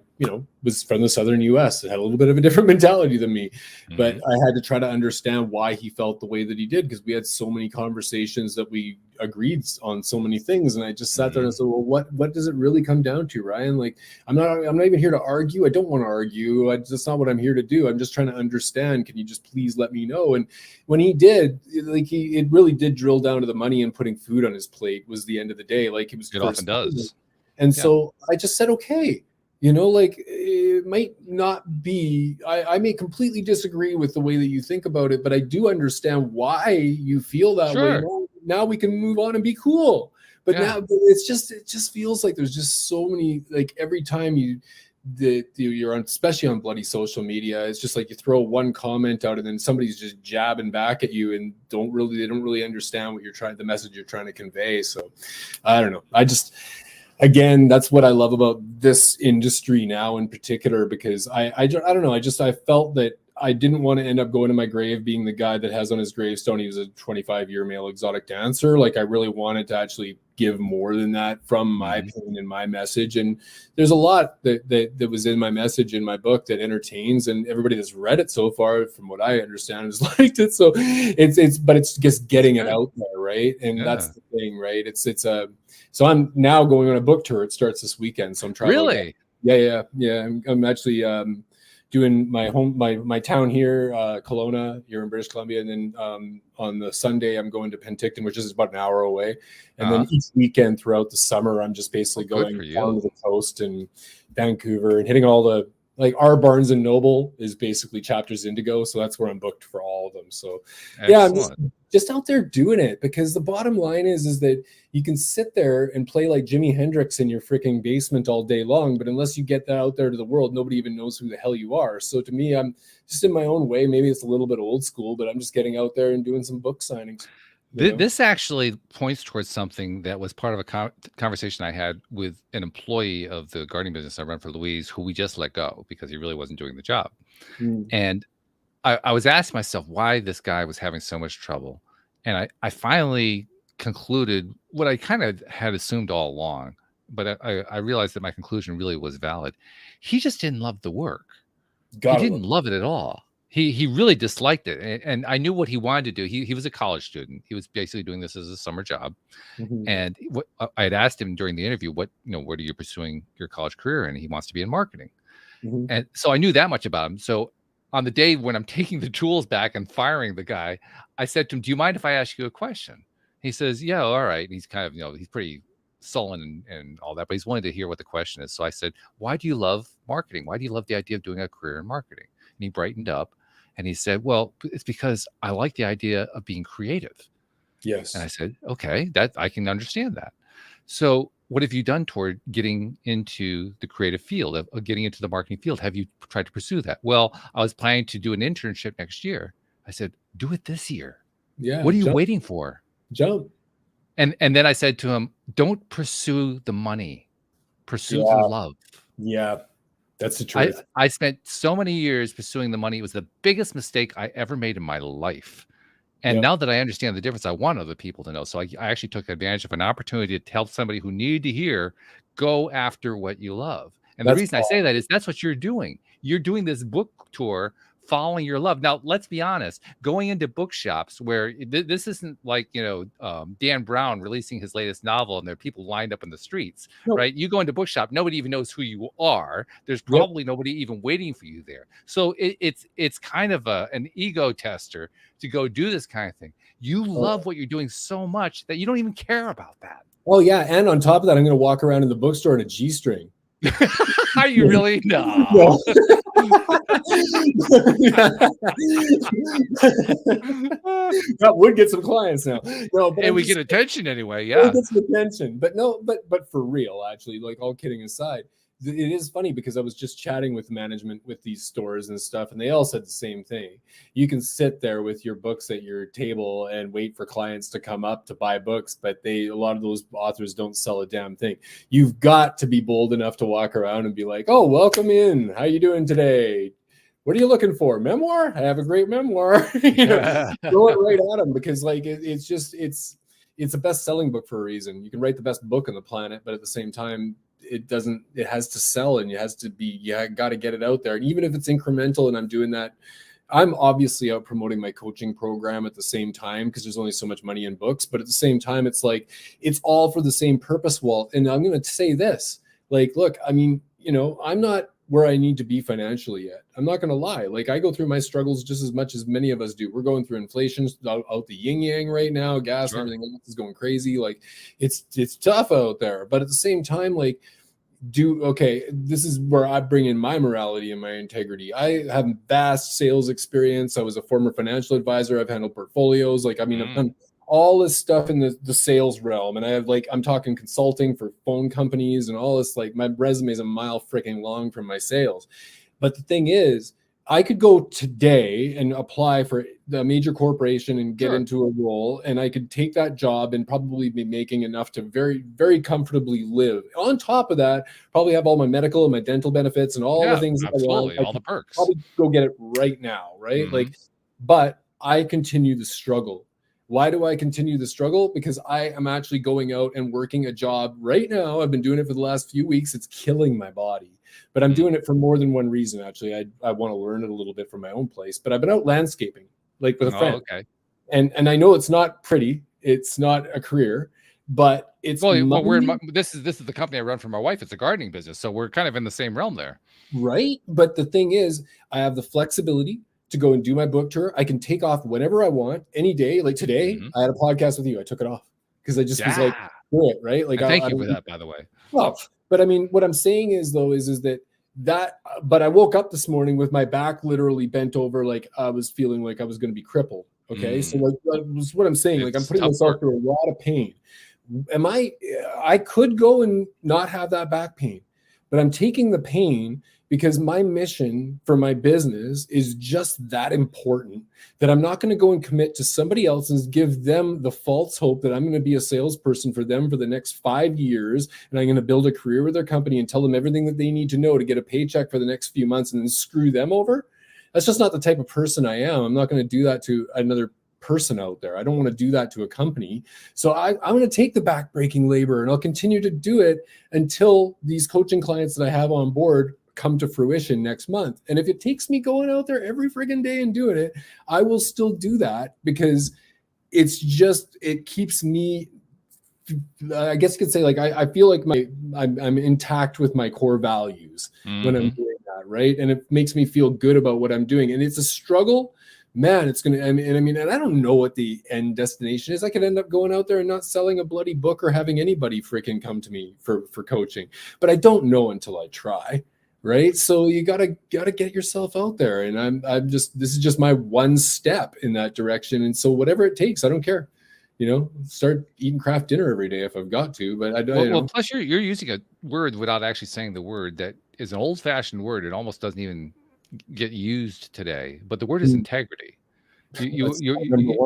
was from the southern U.S. that had a little bit of a different mentality than me, but I had to try to understand why he felt the way that he did, because we had so many conversations that we agreed on so many things, and I just sat there and said, well, what does it really come down to, Ryan? Like I'm not even here to argue. I don't want to argue. That's not what I'm here to do. I'm just trying to understand. Can you just please let me know? And when he did, it really did drill down to the money and putting food on his plate was the end of the day. Like it often does. And so I just said, okay, You know, like it might not be, I may completely disagree with the way that you think about it, but I do understand why you feel that way. Sure. Now we can move on and be cool. But Yeah. now it just feels like there's just so many, like every time you're on, especially on bloody social media, it's just like you throw one comment out and then somebody's just jabbing back at you and they don't really understand what the message you're trying to convey. So I don't know. Again, that's what I love about this industry now in particular, because I don't know. I felt that I didn't want to end up going to my grave being the guy that has on his gravestone he was a 25-year male exotic dancer. Like I really wanted to actually give more than that from my opinion and my message. And there's a lot that was in my message in my book that entertains, and everybody that's read it so far, from what I understand, has liked it. So it's just getting it out there, right? And that's the thing, right? So I'm now going on a book tour. It starts this weekend, so I'm traveling. Really? Yeah. I'm actually doing my town here, Kelowna, here in British Columbia, and then on the Sunday I'm going to Penticton, which is about an hour away, and then each weekend throughout the summer I'm just basically going down to the coast and Vancouver and hitting all the, like, our Barnes and Noble is basically Chapters Indigo, so that's where I'm booked for all of them. So yeah, I'm just out there doing it, because the bottom line is that you can sit there and play like Jimi Hendrix in your freaking basement all day long, but unless you get that out there to the world, nobody even knows who the hell you are. So to me, I'm just in my own way. Maybe it's a little bit old school, but I'm just getting out there and doing some book signings. This actually points towards something that was part of a conversation I had with an employee of the gardening business I run for Louise, who we just let go because he really wasn't doing the job. And I was asking myself why this guy was having so much trouble. And I finally concluded what I kind of had assumed all along, but I realized that my conclusion really was valid. He just didn't love the work. He didn't love it at all. He really disliked it, and I knew what he wanted to do. He was a college student. He was basically doing this as a summer job. And what I had asked him during the interview, what are you pursuing your college career in? And he wants to be in marketing. And so I knew that much about him. So on the day when I'm taking the tools back and firing the guy, I said to him, "Do you mind if I ask you a question?" He says, "Yeah, all right." And he's kind of, he's pretty sullen and all that, but he's willing to hear what the question is. So I said, "Why do you love marketing? Why do you love the idea of doing a career in marketing?" And he brightened up and he said, "Well, it's because I like the idea of being creative." Yes. And I said, "Okay, that I can understand that. So what have you done toward getting into the creative field, of getting into the marketing field? Have you tried to pursue that?" "Well, I was planning to do an internship next year." I said, "Do it this year. Yeah. What are you waiting for? Jump." And then I said to him, "Don't pursue the money, pursue the love." Yeah, that's the truth. I spent so many years pursuing the money. It was the biggest mistake I ever made in my life. And now that I understand the difference, I want other people to know. So I actually took advantage of an opportunity to tell somebody who needed to hear, go after what you love. And the reason I say that is that's what you're doing. You're doing this book tour following your love. Now, let's be honest, going into bookshops where this isn't like, Dan Brown releasing his latest novel and there are people lined up in the streets, right? You go into bookshop, nobody even knows who you are. There's probably nobody even waiting for you there. So it's kind of an ego tester to go do this kind of thing. You love what you're doing so much that you don't even care about that. Oh yeah. And on top of that, I'm going to walk around in the bookstore in a G-string. Are you really? No. That would get some clients now. No, but and we get attention anyway. Yeah, we get some attention. But no, but for real, actually, like, all kidding aside, it is funny because I was just chatting with management with these stores and stuff, and they all said the same thing. You can sit there with your books at your table and wait for clients to come up to buy books, but a lot of those authors don't sell a damn thing. You've got to be bold enough to walk around and be like, "Oh, welcome in. How you doing today? What are you looking for? Memoir? I have a great memoir." Throw it right at them, because like it's a best-selling book for a reason. You can write the best book on the planet, but at the same time, it has to sell, and you got to get it out there. And even if it's incremental, and I'm doing that, I'm obviously out promoting my coaching program at the same time, because there's only so much money in books. But at the same time, it's like, it's all for the same purpose, Walt. And I'm going to say this, like, look, I mean, I'm not where I need to be financially yet. I'm not going to lie. Like, I go through my struggles just as much as many of us do. We're going through inflation out the yin yang right now. Gas and everything else is going crazy. Like, it's tough out there. But at the same time, like, this is where I bring in my morality and my integrity. I have vast sales experience. I was a former financial advisor. I've handled portfolios. Like, I mean, I've done all this stuff in the sales realm. And I have, like, I'm talking consulting for phone companies and all this. Like, my resume is a mile freaking long from my sales. But the thing is, I could go today and apply for the major corporation and get into a role, and I could take that job and probably be making enough to very, very comfortably live. On top of that, probably have all my medical and my dental benefits and all the things that I want. All the perks. Probably go get it right now, right? Like, but I continue the struggle. Why do I continue the struggle? Because I am actually going out and working a job right now. I've been doing it for the last few weeks. It's killing my body. But I'm doing it for more than one reason, actually. I want to learn it a little bit from my own place. But I've been out landscaping, like with a friend. Okay. And I know it's not pretty. It's not a career, but it's this is the company I run for my wife. It's a gardening business. So we're kind of in the same realm there. Right. But the thing is, I have the flexibility to go and do my book tour. I can take off whenever I want, any day. Like today, I had a podcast with you. I took it off because I just was like, do it, right? Like, thank you for that, by the way. Well, but I mean, what I'm saying is that, but I woke up this morning with my back literally bent over, like I was feeling like I was going to be crippled. Okay. So like, that was what I'm saying. Like, I'm putting myself through a lot of pain. I could go and not have that back pain, but I'm taking the pain because my mission for my business is just that important that I'm not going to go and commit to somebody else and give them the false hope that I'm going to be a salesperson for them for the next 5 years. And I'm going to build a career with their company and tell them everything that they need to know to get a paycheck for the next few months and then screw them over. That's just not the type of person I am. I'm not going to do that to another person out there. I don't want to do that to a company. So I'm going to take the backbreaking labor and I'll continue to do it until these coaching clients that I have on board come to fruition next month. And if it takes me going out there every friggin' day and doing it, I will still do that because it keeps me, I guess you could say, like, I feel like I'm intact with my core values when I'm doing that, right? And it makes me feel good about what I'm doing. And it's a struggle, man. It's gonna, and I don't know what the end destination is. I could end up going out there and not selling a bloody book or having anybody freaking come to me for coaching, but I don't know until I try. Right. So you gotta get yourself out there. And this is just my one step in that direction. And so whatever it takes, I don't care, start eating craft dinner every day if I've got to, but I don't. Well, plus you're using a word without actually saying the word that is an old fashioned word. It almost doesn't even get used today, but the word is integrity. You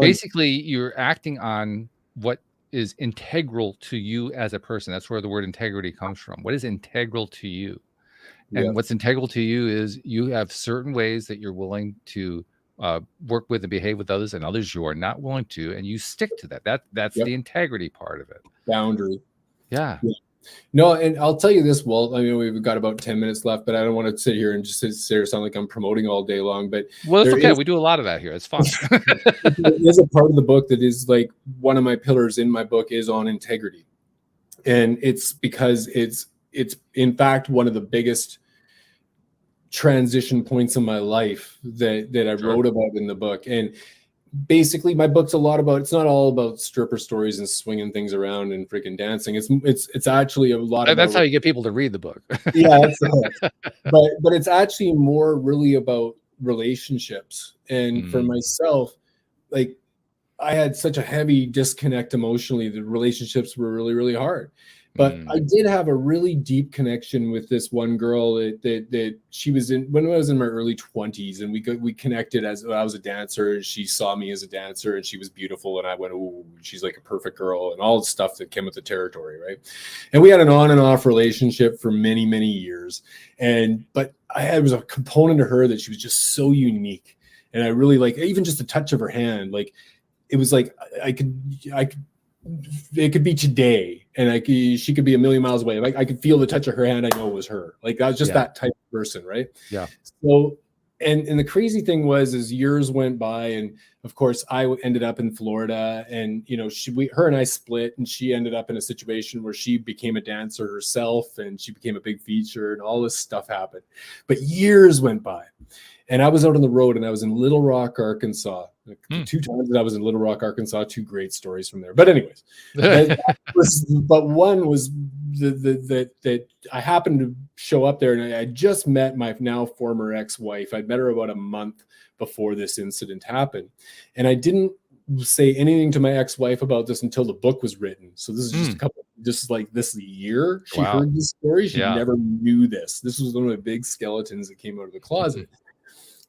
basically you're acting on what is integral to you as a person. That's where the word integrity comes from. What is integral to you? And what's integral to you is you have certain ways that you're willing to work with and behave with others, and others you are not willing to, and you stick to that. That's the integrity part of it. Boundary. Yeah. No, and I'll tell you this, Walt. I mean, we've got about 10 minutes left, but I don't want to sit here and just sound like I'm promoting all day long. But well, it's okay. We do a lot of that here. It's fun. There's a part of the book that is like one of my pillars in my book is on integrity, and it's because it's in fact one of the biggest transition points in my life that I wrote about in the book. And basically my book's it's not all about stripper stories and swinging things around and freaking dancing. It's actually a lot of that's how you get people to read the book. Yeah, that's right. But it's actually more really about relationships. And for myself, like, I had such a heavy disconnect emotionally. The relationships were really, really hard. But I did have a really deep connection with this one girl that she was in when I was in my early 20s, and we connected as I was a dancer, and she saw me as a dancer, and she was beautiful, and I went, "Oh, she's like a perfect girl," and all the stuff that came with the territory, right? And we had an on and off relationship for many, many years, but I was a component of her that she was just so unique, and I really like even just the touch of her hand, like it was like I could. It could be today, and she could be a million miles away. Like I could feel the touch of her hand. I know it was her. Like I was just that type of person, right? Yeah. So, and the crazy thing was, as years went by, and of course, I ended up in Florida, and her and I split, and she ended up in a situation where she became a dancer herself, and she became a big feature, and all this stuff happened. But years went by, and I was out on the road, and I was in Little Rock, Arkansas. The 2 times that I was in Little Rock, Arkansas, 2 great stories from there. But anyways, but one was that I happened to show up there, and I just met my now former ex-wife. I'd met her about a month before this incident happened, and I didn't say anything to my ex-wife about this until the book was written. So this is just like this year she heard this story. She never knew this. This was one of the big skeletons that came out of the closet.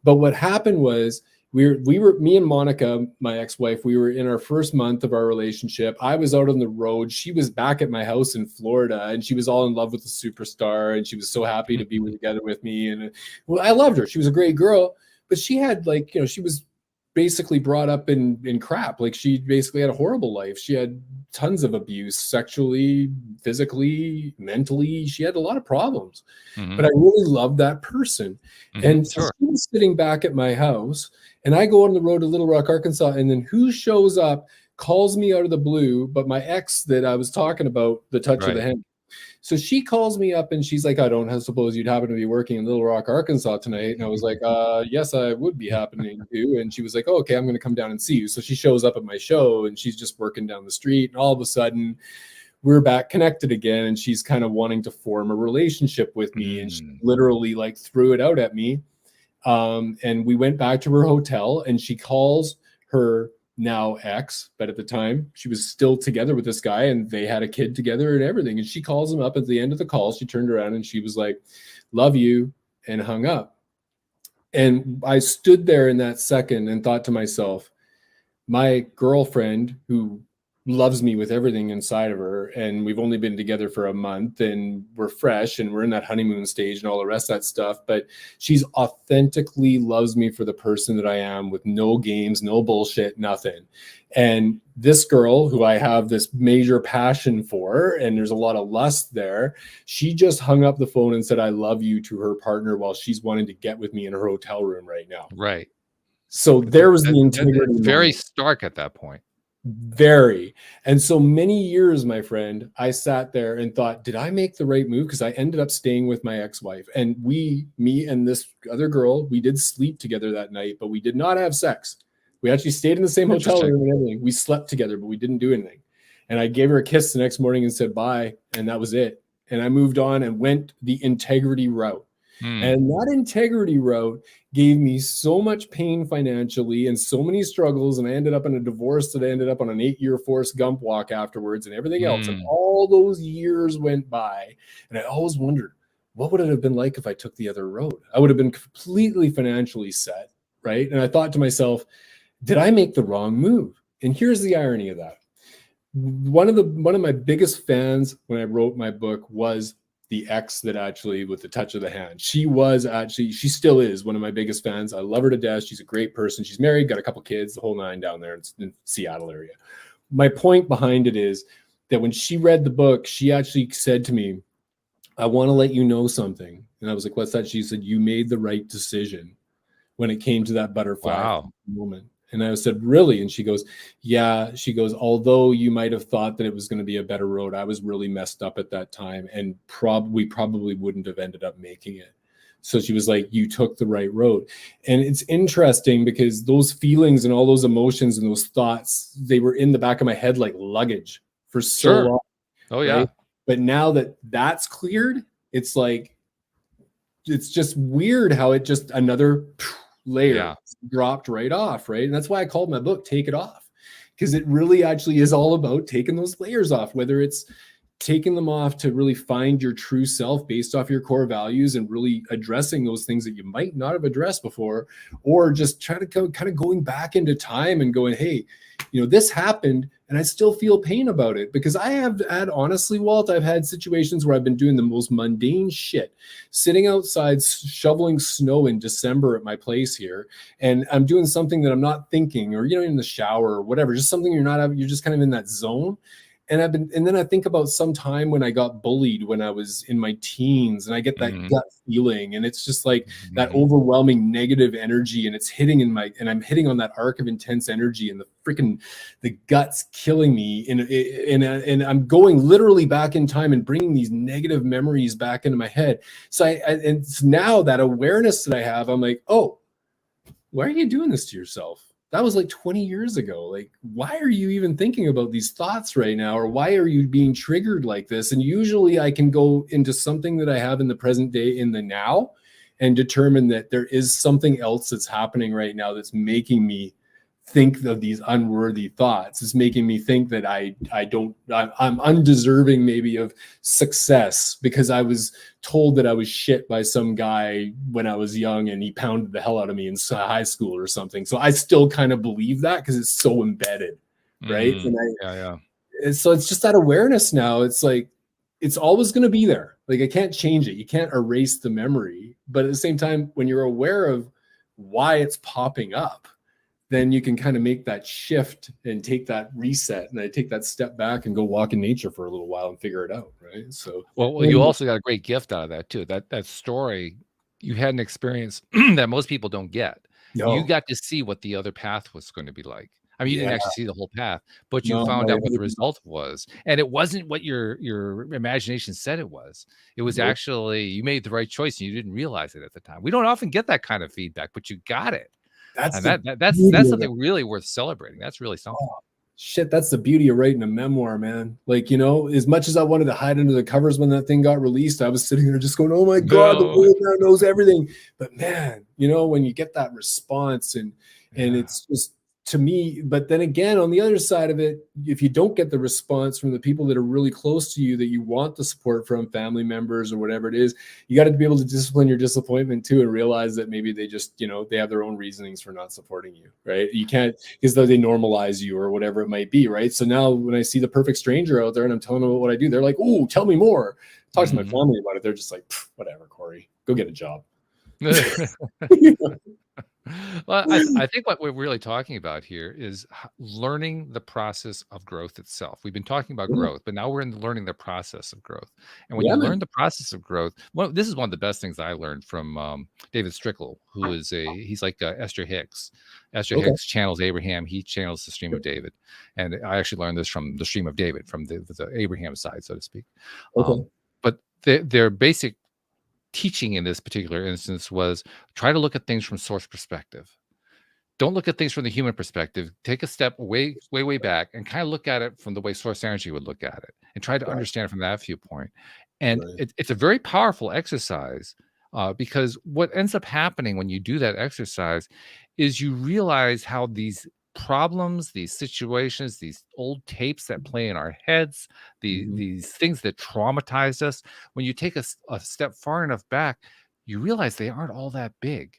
But what happened was we were me and Monica, my ex-wife, we were in our first month of our relationship. I was out on the road. She was back at my house in Florida, and she was all in love with the superstar, and she was so happy to be together with me. And well, I loved her. She was a great girl, but she had she was basically brought up in crap. Like, she basically had a horrible life. She had tons of abuse, sexually, physically, mentally. She had a lot of problems, but I really loved that person. And so she was sitting back at my house, and I go on the road to Little Rock, Arkansas, and then who shows up, calls me out of the blue, but my ex that I was talking about, the touch of the hand. So she calls me up and she's like, I don't suppose you'd happen to be working in Little Rock, Arkansas tonight. And I was like, yes, I would be happening to. And she was like, oh, okay, I'm going to come down and see you. So she shows up at my show, and she's just working down the street. And all of a sudden we're back connected again. And she's kind of wanting to form a relationship with me. And she literally like threw it out at me. And we went back to her hotel, and she calls her now ex, but at the time she was still together with this guy, and they had a kid together and everything. And she calls him up at the end of the call. She turned around and she was like, love you, and hung up. And I stood there in that second and thought to myself, my girlfriend, who loves me with everything inside of her, and we've only been together for a month, and we're fresh, and we're in that honeymoon stage and all the rest of that stuff, but she's authentically loves me for the person that I am, with no games, no bullshit, nothing. And this girl, who I have this major passion for, and there's a lot of lust there, she just hung up the phone and said, I love you, to her partner, while she's wanting to get with me in her hotel room right now. Right. So there was the integrity. Very stark at that point. Very. And so many years, my friend, I sat there and thought, did I make the right move? Because I ended up staying with my ex-wife, and me and this other girl, we did sleep together that night, but we did not have sex. We actually stayed in the same hotel room and everything. We slept together, but we didn't do anything. And I gave her a kiss the next morning and said bye, and that was it. And I moved on and went the integrity route. And that integrity route gave me so much pain financially and so many struggles. And I ended up in a divorce that I ended up on an 8-year Forrest Gump walk afterwards and everything else. And all those years went by. And I always wondered, what would it have been like if I took the other road? I would have been completely financially set, right? And I thought to myself, did I make the wrong move? And here's the irony of that. One of my biggest fans when I wrote my book was the ex that actually, with the touch of the hand, she still is one of my biggest fans. I love her to death. She's a great person. She's married, got a couple kids, the whole nine down there in Seattle area. My point behind it is that when she read the book, she actually said to me, I want to let you know something. And I was like, what's that? She said, you made the right decision when it came to that butterfly moment. And I said, really? And she goes, yeah. She goes, although you might have thought that it was going to be a better road, I was really messed up at that time, and we probably wouldn't have ended up making it. So she was like, you took the right road. And it's interesting because those feelings and all those emotions and those thoughts, they were in the back of my head like luggage for so long. Oh, yeah. Right? But now that that's cleared, it's like, it's just weird how it just another layer dropped right off, right? And that's why I called my book Take It Off, because it really actually is all about taking those layers off, whether it's taking them off to really find your true self based off your core values and really addressing those things that you might not have addressed before, or just try to kind of going back into time and going, hey, this happened and I still feel pain about it. Because I have had, honestly, Walt, I've had situations where I've been doing the most mundane shit, sitting outside shoveling snow in December at my place here, and I'm doing something that I'm not thinking, or in the shower or whatever, just something you're just kind of in that zone. And then I think about some time when I got bullied when I was in my teens, and I get that gut feeling, and it's just like that overwhelming negative energy, and it's hitting and I'm hitting on that arc of intense energy, and the gut's killing me, and I'm going literally back in time and bringing these negative memories back into my head. So and now that awareness that I have, I'm like, oh, why are you doing this to yourself? that was like 20 years ago. Like, why are you even thinking about these thoughts right now? Or why are you being triggered like this? And usually I can go into something that I have in the present day, in the now, and determine that there is something else that's happening right now that's making me think of these unworthy thoughts. It's making me think that I'm undeserving maybe of success because I was told that I was shit by some guy when I was young and he pounded the hell out of me in high school or something. So I still kind of believe that because it's so embedded, right? And so it's just that awareness now. It's like, it's always going to be there. Like, I can't change it. You can't erase the memory. But at the same time, when you're aware of why it's popping up, then you can kind of make that shift and take that reset, and I take that step back and go walk in nature for a little while and figure it out. Right. So, well, you also got a great gift out of that too. That story, you had an experience that most people don't get. You got to see what the other path was going to be like. I mean, you didn't actually see the whole path, but you found out what the result was. And it wasn't what your imagination said it was. It was actually, you made the right choice and you didn't realize it at the time. We don't often get that kind of feedback, but you got it. That's something really worth celebrating. That's really something. Oh, shit, that's the beauty of writing a memoir, man. Like, you know, as much as I wanted to hide under the covers when that thing got released, I was sitting there just going, oh my God, the world now knows everything. But man, you know, when you get that response and it's just, to me, but then again, on the other side of it, if you don't get the response from the people that are really close to you, that you want the support from, family members or whatever it is, you got to be able to discipline your disappointment too, and realize that maybe they just, you know, they have their own reasonings for not supporting you, right? You can't, because though they normalize you or whatever it might be, right? So now when I see the perfect stranger out there and I'm telling them what I do, they're like, oh, tell me more. Talk to my family about it. They're just like, whatever, Corey, go get a job. Well, I think what we're really talking about here is learning the process of growth itself. We've been talking about growth, but now we're in learning the process of growth. And when you learn the process of growth, well, this is one of the best things I learned from David Strickle, who is he's like Esther Hicks. Esther Hicks channels Abraham. He channels the stream of David. And I actually learned this from the stream of David, from the Abraham side, so to speak. But their basic teaching in this particular instance was try to look at things from source perspective. Don't look at things from the human perspective. Take a step way back and kind of look at it from the way source energy would look at it and try to understand from that viewpoint. And it's a very powerful exercise because what ends up happening when you do that exercise is you realize how these problems, these situations, these old tapes that play in our heads, these things that traumatize us, when you take a step far enough back, you realize they aren't all that big.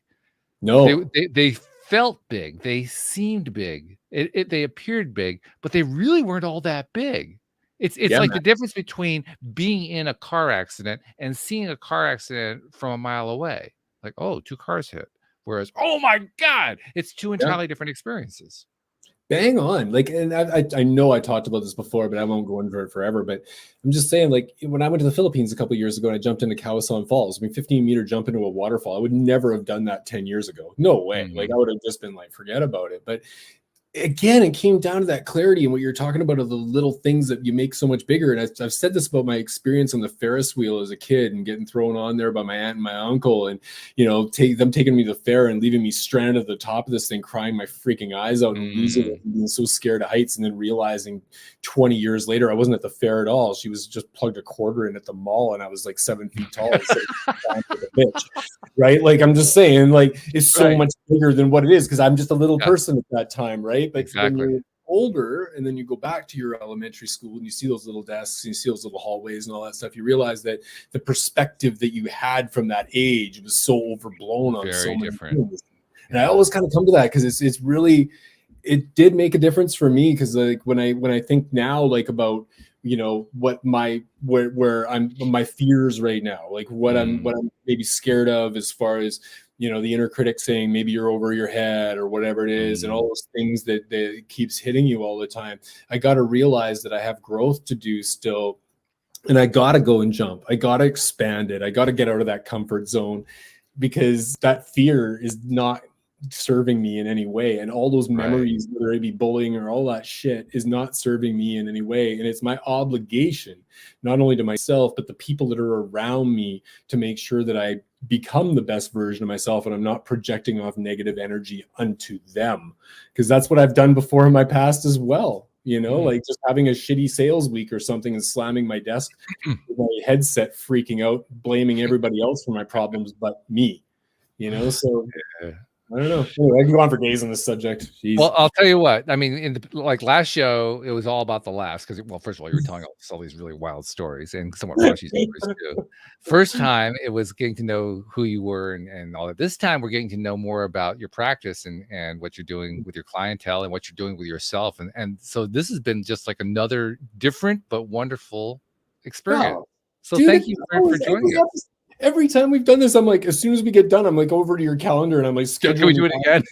No, they felt big, they seemed big, they appeared big, but they really weren't all that big. It's like the difference between being in a car accident and seeing a car accident from a mile away. Like, oh, 2 cars hit. Whereas, oh my God, it's 2 entirely different experiences. Bang on. Like, and I know I talked about this before, but I won't go into it forever. But I'm just saying, like, when I went to the Philippines a couple of years ago and I jumped into Kawasan Falls, I mean, 15-meter jump into a waterfall, I would never have done that 10 years ago. No way. Like, I would have just been like, forget about it. But again, it came down to that clarity and what you're talking about are the little things that you make so much bigger. And I've said this about my experience on the Ferris wheel as a kid and getting thrown on there by my aunt and my uncle, and, you know, them taking me to the fair and leaving me stranded at the top of this thing, crying my freaking eyes out and losing it and being so scared of heights. And then realizing 20 years later, I wasn't at the fair at all. She was just plugged a quarter in at the mall and I was like 7 feet tall. Bitch, right? Like, I'm just saying, like, it's so much bigger than what it is because I'm just a little person at that time, right? But when you're older and then you go back to your elementary school and you see those little desks and you see those little hallways and all that stuff, you realize that the perspective that you had from that age was so overblown on so many things. And I always kind of come to that because it's really, it did make a difference for me because, like, when I think now, like, about, you know, what where I'm my fears right now, like what I'm maybe scared of as far as, you know, the inner critic saying maybe you're over your head or whatever it is, and all those things that keeps hitting you all the time. I got to realize that I have growth to do still, and I got to go and jump. I got to expand it. I got to get out of that comfort zone because that fear is not serving me in any way, and all those memories, whether it be bullying or all that shit, is not serving me in any way. And it's my obligation, not only to myself but the people that are around me, to make sure that I become the best version of myself, and I'm not projecting off negative energy unto them, because that's what I've done before in my past as well. You know, like just having a shitty sales week or something and slamming my desk with my headset, freaking out, blaming everybody else for my problems but me. You know, so I don't know. Anyway, I can go on for days on this subject. Jeez. Well, I'll tell you what. I mean, in the like last show, it was all about the laughs because, well, first of all, you were telling us all these really wild stories and somewhat raunchy stories too. First time, it was getting to know who you were and all that. This time, we're getting to know more about your practice and what you're doing with your clientele and what you're doing with yourself. And so this has been just like another different but wonderful experience. Wow. So Dude, thank you for joining us. Every time we've done this, I'm like, as soon as we get done, I'm like over to your calendar and I'm like, Can we do it again?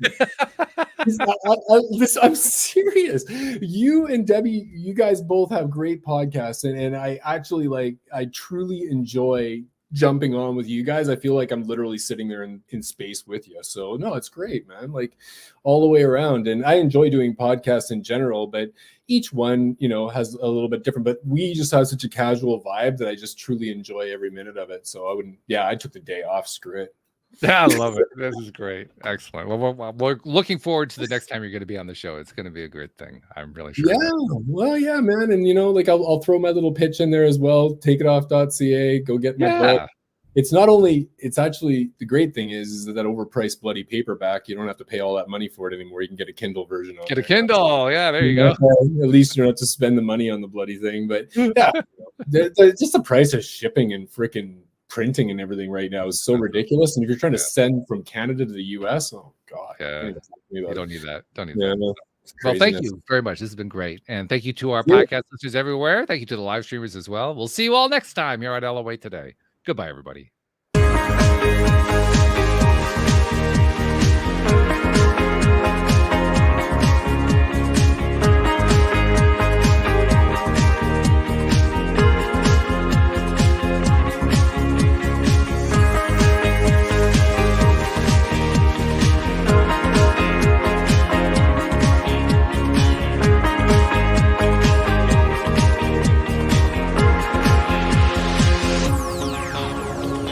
I'm serious. You and Debbie, you guys both have great podcasts, and I actually I truly enjoy jumping on with you guys. I feel like I'm literally sitting there in space with you. So no, it's great, man. Like all the way around. And I enjoy doing podcasts in general, but each one, you know, has a little bit different, but we just have such a casual vibe that I just truly enjoy every minute of it. So I took the day off. Screw it. Yeah, I love it. This is great. Excellent. Well, we're looking forward to the next time you're going to be on the show. It's going to be a great thing. I'm really sure. Yeah. Well, yeah, man. And, you know, like I'll throw my little pitch in there as well. Takeitoff.ca. Go get my book. It's actually the great thing is that overpriced bloody paperback. You don't have to pay all that money for it anymore. You can get a Kindle version. Get a Kindle. Yeah, there you go. At least you don't have to spend the money on the bloody thing. But yeah, just the price of shipping and freaking printing and everything right now is so ridiculous. And if you're trying to send from Canada to the US, oh God. Yeah. You don't need that. Don't need that. No, well, thank you very much. This has been great. And thank you to our podcast listeners everywhere. Thank you to the live streamers as well. We'll see you all next time here at LOA Today. Goodbye, everybody.